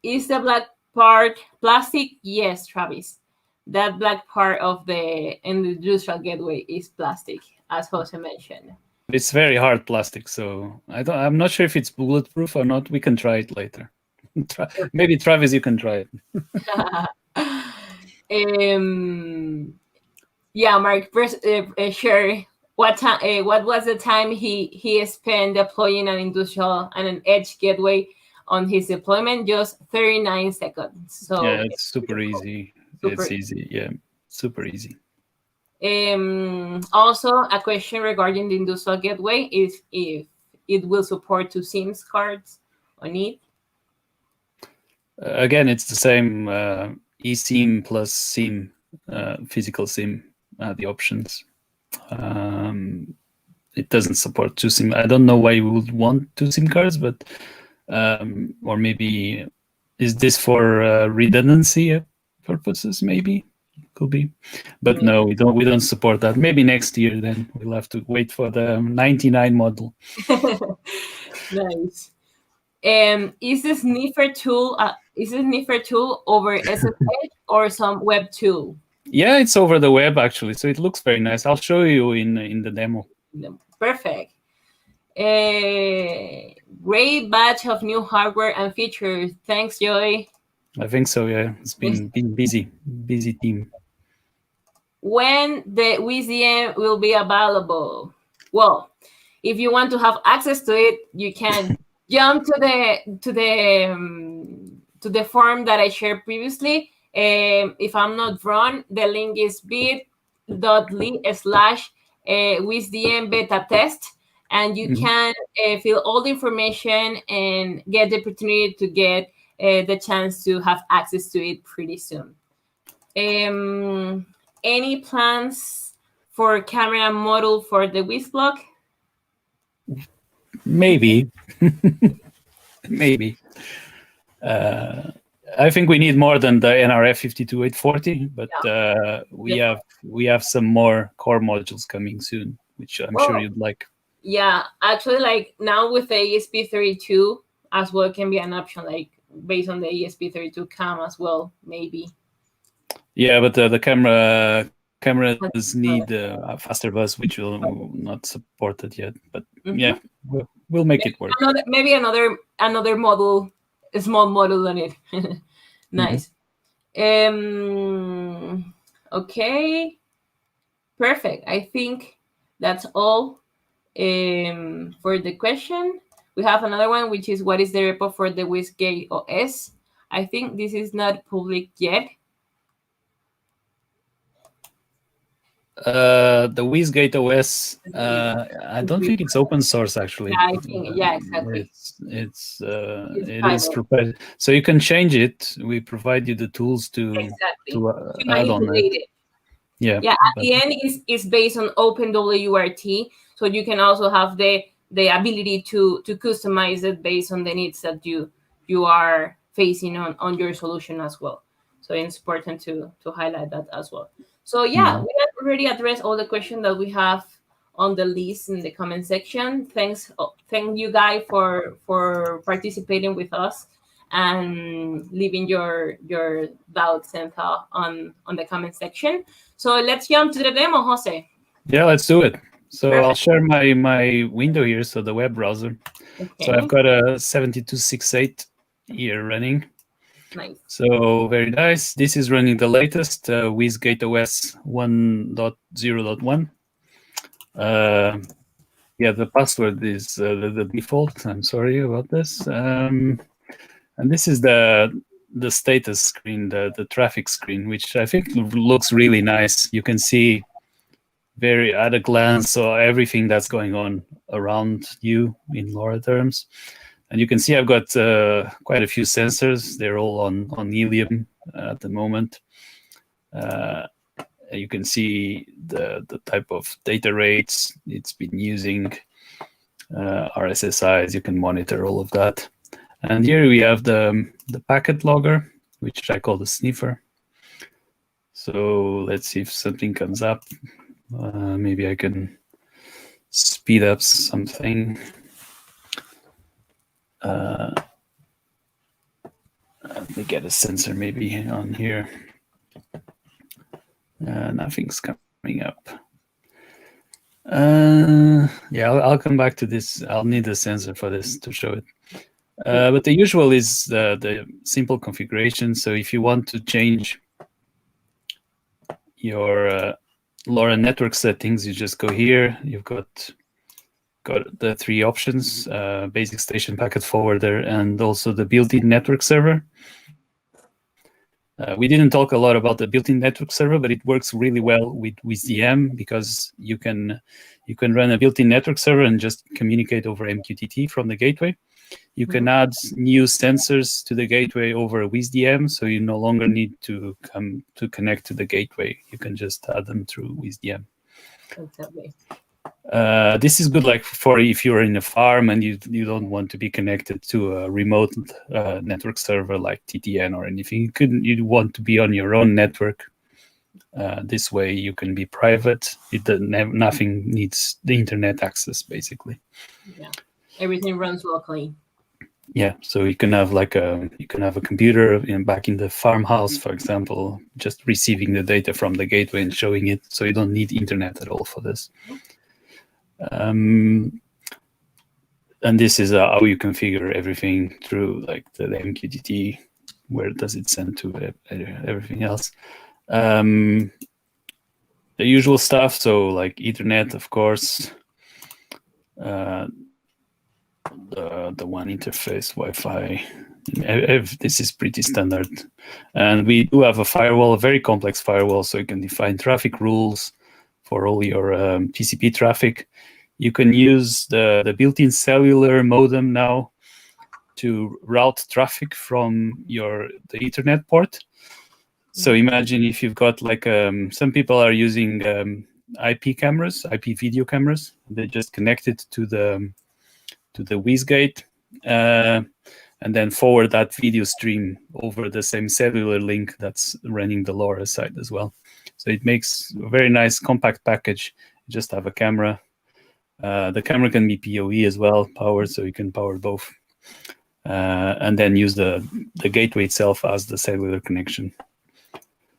Is the black part plastic? Yes, Travis. That black part of the industrial gateway is plastic, as Jose mentioned. It's very hard plastic, so I'm not sure if it's bulletproof or not. We can try it later. Maybe Travis, you can try it. Yeah, Mark, share what was the time he spent deploying an industrial and an edge gateway on his deployment? Just 39 seconds. So yeah, it's super easy. It's easy. Yeah, super easy. Also, a question regarding the industrial gateway is if it will support 2 SIMs cards on it. Again, it's the same eSIM plus SIM, physical SIM, the options. It doesn't support 2 SIM. I don't know why you would want 2 SIM cards, but or maybe is this for redundancy purposes? Maybe could be, but no, we don't support that. Maybe next year, then we'll have to wait for the 99 model. Nice. Is the sniffer tool over SSH or some web tool? Yeah, it's over the web actually, so it looks very nice. I'll show you in the demo. Perfect. Great batch of new hardware and features. Thanks, Joy. I think so. Yeah, it's been busy team. When the WisDM will be available? Well, if you want to have access to it, you can jump to the form that I shared previously. If I'm not wrong, the link is bit.ly/WisDM beta test, and you can fill all the information and get the opportunity to get the chance to have access to it pretty soon. Any plans for camera module for the WisBlock? Maybe. Maybe. I think we need more than the NRF 52840, but we have some more core modules coming soon, which I'm sure you'd like. Yeah, actually, like now with the ESP32 as well can be an option, like based on the ESP32 cam as well, maybe. Yeah, but the cameras need a faster bus, which will not support it yet. But yeah, we'll make it work. Maybe another model, a small model on it. Nice. Okay, perfect. I think that's all for the question. We have another one, which is what is the repo for the WisGate OS? I think this is not public yet. The WisGate OS, I don't think it's open source actually. Yeah, I think, exactly. It is prepared, so you can change it. We provide you the tools to add on it. Yeah. At the end is based on OpenWRT, so you can also have the ability to customize it based on the needs that you are facing on your solution as well. So it's important to highlight that as well. So yeah, we have already addressed all the questions that we have on the list in the comment section. Thank you guys for participating with us and leaving your doubts and thoughts on the comment section. So let's jump to the demo, Jose. Yeah, let's do it. So Perfect. I'll share my window here, so the web browser. Okay. So I've got a 7268 here running. Nice. So very nice. This is running the latest WisGate OS 1.0.1. Yeah, the password is the default. I'm sorry about this. And this is the status screen, the traffic screen, which I think looks really nice. You can see very at a glance, so everything that's going on around you in LoRa terms. And you can see I've got quite a few sensors. They're all on helium at the moment. You can see the type of data rates it's been using, RSSIs. You can monitor all of that. And here we have the packet logger, which I call the sniffer. So let's see if something comes up. Maybe I can speed up something. Let me get a sensor maybe on here. Nothing's coming up. Yeah, I'll come back to this. I'll need a sensor for this to show it. But the usual is the simple configuration. So if you want to change your LoRa network settings, you just go here. You've got the three options: basic station, packet forwarder, and also the built-in network server. We didn't talk a lot about the built-in network server, but it works really well with WisDM because you can run a built-in network server and just communicate over MQTT from the gateway. You can add new sensors to the gateway over WisDM, so you no longer need to connect to the gateway. You can just add them through WisDM. Exactly. This is good, like for if you're in a farm and you don't want to be connected to a remote network server like TTN or anything. You want to be on your own network. This way you can be private. Nothing needs the internet access, basically. Yeah, everything runs locally. Yeah, so you can have a computer back in the farmhouse, for example, just receiving the data from the gateway and showing it. So you don't need internet at all for this. And this is how you configure everything through like the MQTT. Where does it send to everything else? The usual stuff. So like Ethernet, of course. The one interface, Wi-Fi. This is pretty standard. And we do have a firewall, a very complex firewall, so you can define traffic rules for all your TCP traffic. You can use the built-in cellular modem now to route traffic from the Ethernet port. So imagine if you've got like some people are using IP cameras, IP video cameras. They just connect it to the WisGate and then forward that video stream over the same cellular link that's running the LoRa side as well. So it makes a very nice compact package. You just have a camera. The camera can be PoE as well, powered, so you can power both. And then use the gateway itself as the cellular connection.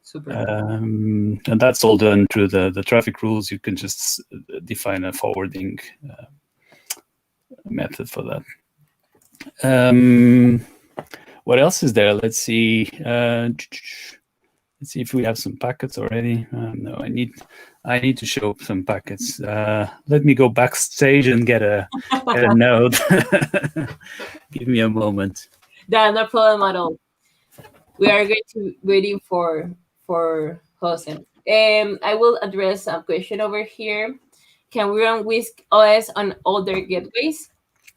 Super. And that's all done through the traffic rules. You can just define a forwarding method for that. What else is there? Let's see. Let's see if we have some packets already. No, I need to show some packets. Let me go backstage and get a node. Give me a moment. Yeah, no problem at all. We are going to waiting for Jose. I will address a question over here. Can we run WisOS on other gateways?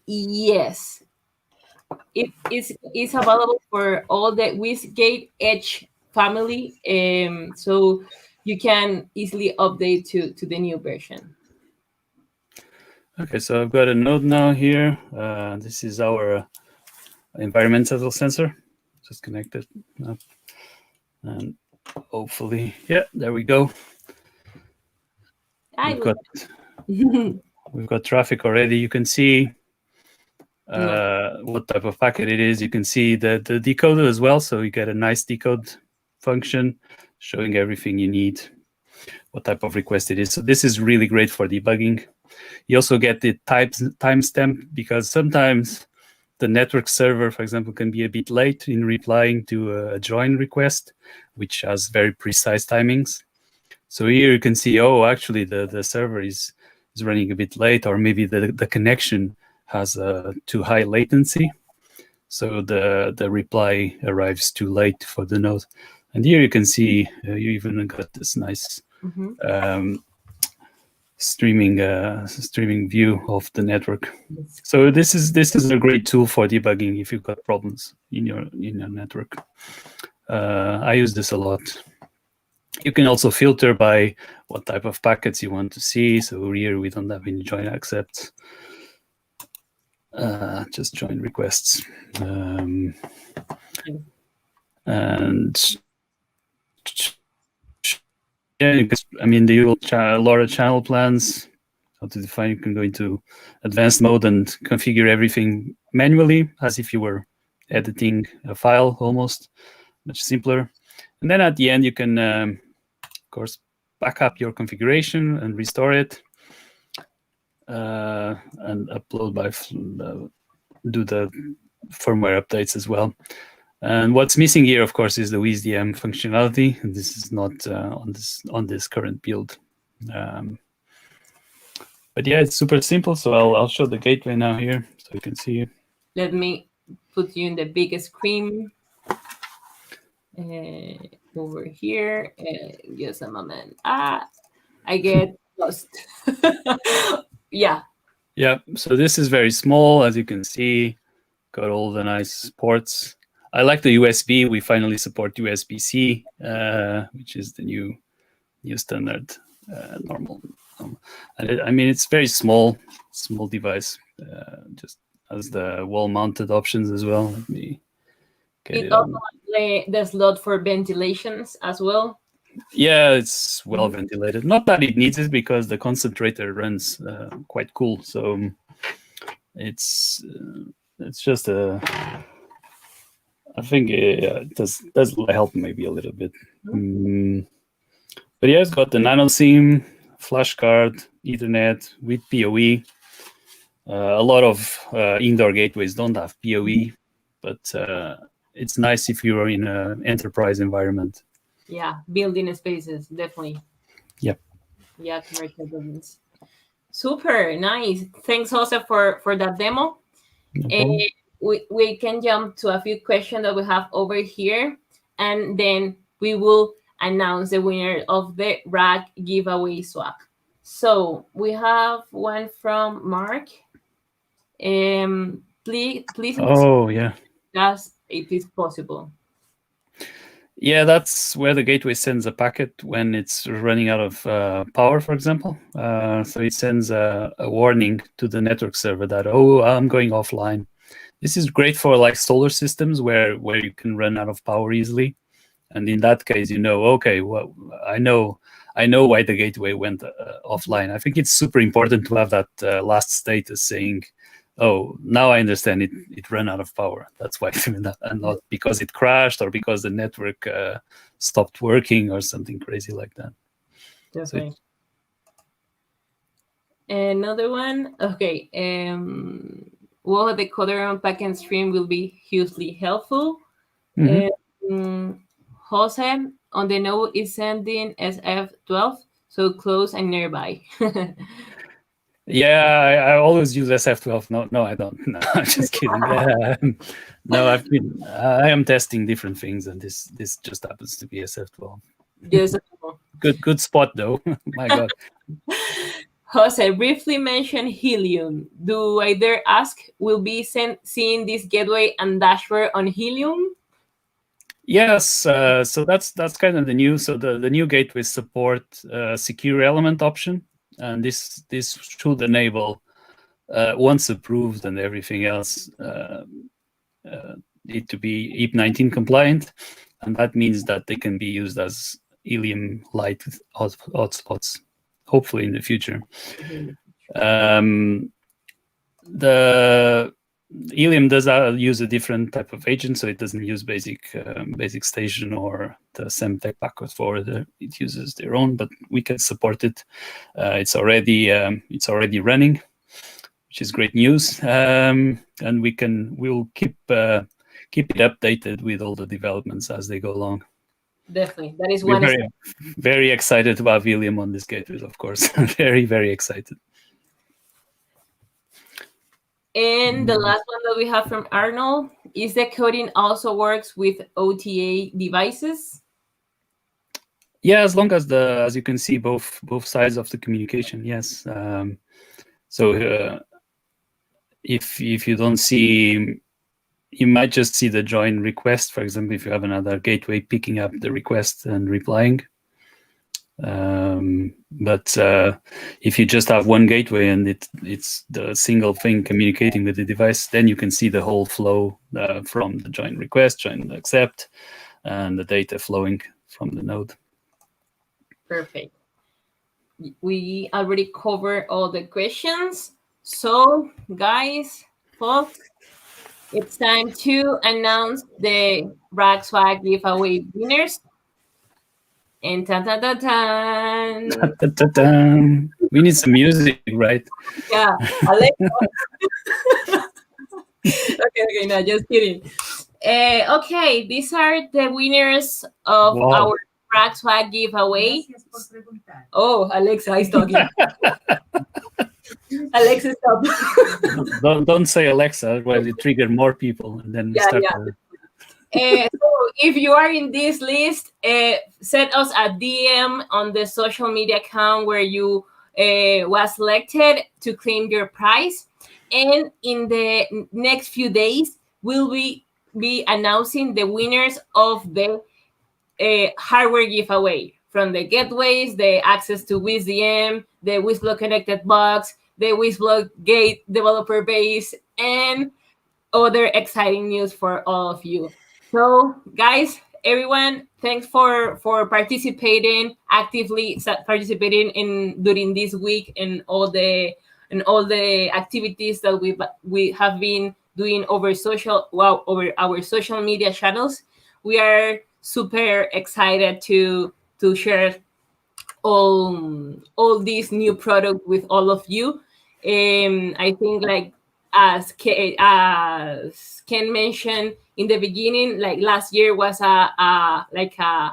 Yes. It is available for all the WisGate Edge family, so you can easily update to the new version. Okay, so I've got a node now here. This is our environmental sensor, just connected up. And hopefully, yeah, there we go. We've got traffic already. You can see what type of packet it is. You can see the decoder as well. So you get a nice decode function showing everything you need, what type of request it is. So this is really great for debugging. You also get the timestamp, because sometimes the network server, for example, can be a bit late in replying to a join request, which has very precise timings. So here you can see, oh, actually the server is running a bit late, or maybe the connection has too high latency. So the reply arrives too late for the node. And here you can see you even got this nice streaming view of the network. So this is a great tool for debugging if you've got problems in your network. I use this a lot. You can also filter by what type of packets you want to see. So here we don't have any join accepts, just join requests. And yeah, I mean, the LoRa channel plans, how to define. You can go into advanced mode and configure everything manually, as if you were editing a file, almost much simpler. And then at the end, you can, of course, back up your configuration and restore it, and upload do the firmware updates as well. And what's missing here, of course, is the WisDM functionality, and this is not on this current build. But yeah, it's super simple. So I'll show the gateway now here, so you can see it. Let me put you in the big screen over here. Just a moment. I get lost. Yeah. Yeah. So this is very small, as you can see. Got all the nice ports. I like the USB. We finally support USB-C, which is the new standard normal. And I mean, it's very small device. Just has the wall-mounted options as well. Let me get it also the slot for ventilations as well. Yeah, it's well ventilated. Not that it needs it, because the concentrator runs quite cool. So it's just I think it does help maybe a little bit. But yeah, it's got the nano SIM, flash card, Ethernet with PoE. A lot of indoor gateways don't have PoE, but it's nice if you are in an enterprise environment. Yeah, building spaces, definitely. Yep. Yeah, commercial buildings. Super nice. Thanks, Jose, for that demo. No we can jump to a few questions that we have over here, and then we will announce the winner of the RAK giveaway swap. So we have one from Mark. Please. Oh, yeah. That's it is possible. Yeah, that's where the gateway sends a packet when it's running out of power, for example. So it sends a warning to the network server that, oh, I'm going offline. This is great for like solar systems where you can run out of power easily. And in that case, you know, okay, well, I know why the gateway went offline. I think it's super important to have that last status saying, oh, now I understand it ran out of power. That's why it's doing that, and not because it crashed or because the network stopped working or something crazy like that. Definitely. Another one. Okay. Well, the decoder on packet stream will be hugely helpful. Jose on the node is sending SF12, so close and nearby. Yeah, I always use SF12. No, I don't. No, I'm just kidding. No, I am testing different things, and this just happens to be SF12. Yes. Good spot though. My God. Jose briefly mentioned Helium. Do I dare ask, will be seeing this gateway and dashboard on Helium? Yes, so that's kind of the new. So the new gateways support secure element option, and this should enable once approved and everything else need to be EEP 19 compliant. and that means that they can be used as Helium light hotspots, hopefully in the future. The Helium does use a different type of agent, so it doesn't use basic station or the Semtech backward forwarder. It uses their own, but we can support it. It's already running, which is great news, and we'll keep it updated with all the developments as they go along. Definitely, that is We're one. very excited about Helium on this gateway, of course. Very, very excited. And the last one that we have from Arnold is the coding also works with OTA devices. Yeah, as long as you can see both sides of the communication, yes. So if you don't see, you might just see the join request, for example, if you have another gateway picking up the request and replying. But if you just have one gateway and it's the single thing communicating with the device, then you can see the whole flow from the join request, join accept, and the data flowing from the node. Perfect. We already covered all the questions. So, guys, folks, it's time to announce the RAKswag giveaway winners. And we need some music, right? Yeah, Alexa. Okay, no, just kidding. Okay, these are the winners of our RAKswag giveaway. Oh, Alexa is talking. Alexa, stop. Don't say Alexa, otherwise it trigger more people, and then start. So if you are in this list, send us a DM on the social media account where you was selected to claim your prize. And in the next few days, we'll be announcing the winners of the hardware giveaway, from the gateways, the access to WisDM, the WisBlock connected box, the WisGate developer base, and other exciting news for all of you. So, guys, everyone, thanks for participating actively, during this week and all the activities that we have been doing over our social media channels. We are super excited to share all these new products with all of you. I think, like as Ken mentioned in the beginning, like last year was a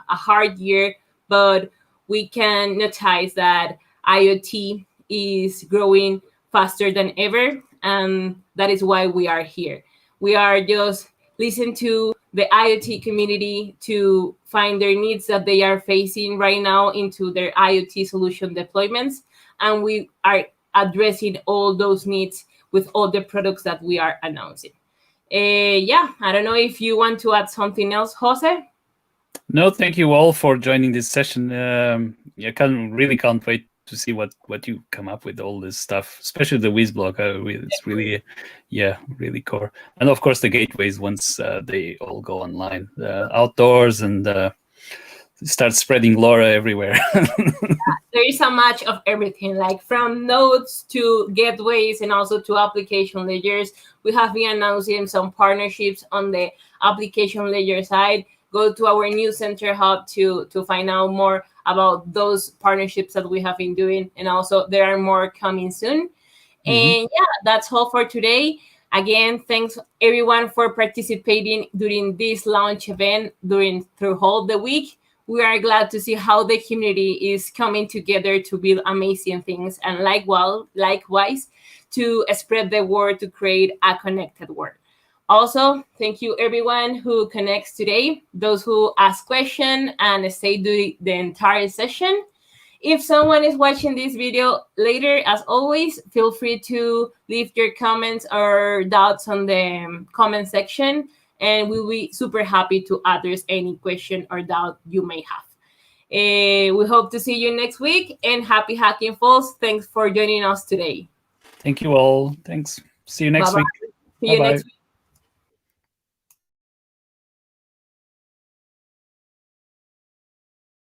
hard year, but we can notice that IoT is growing faster than ever, and that is why we are here. We are just listening to the IoT community to find their needs that they are facing right now into their IoT solution deployments, and we are addressing all those needs with all the products that we are announcing. I don't know if you want to add something else, Jose? No, thank you all for joining this session. I can't wait to see what you come up with, all this stuff, especially the WisBlock. It's really, really core. And of course the gateways once they all go online, outdoors, and start spreading LoRa everywhere. There is a match of everything, like from nodes to gateways and also to application layers. We have been announcing some partnerships on the application layer side. Go to our new center hub to find out more about those partnerships that we have been doing, and also there are more coming soon. And that's all for today. Again, thanks everyone for participating during this launch event through all the week. We are glad to see how the community is coming together to build amazing things, and likewise to spread the word to create a connected world. Also, thank you everyone who connects today, those who ask questions and stay the entire session. If someone is watching this video later, as always, feel free to leave your comments or doubts on the comment section, and we'll be super happy to address any question or doubt you may have. We hope to see you next week, and happy hacking, folks. Thanks for joining us today. Thank you all. Thanks. See you next week. See you next week.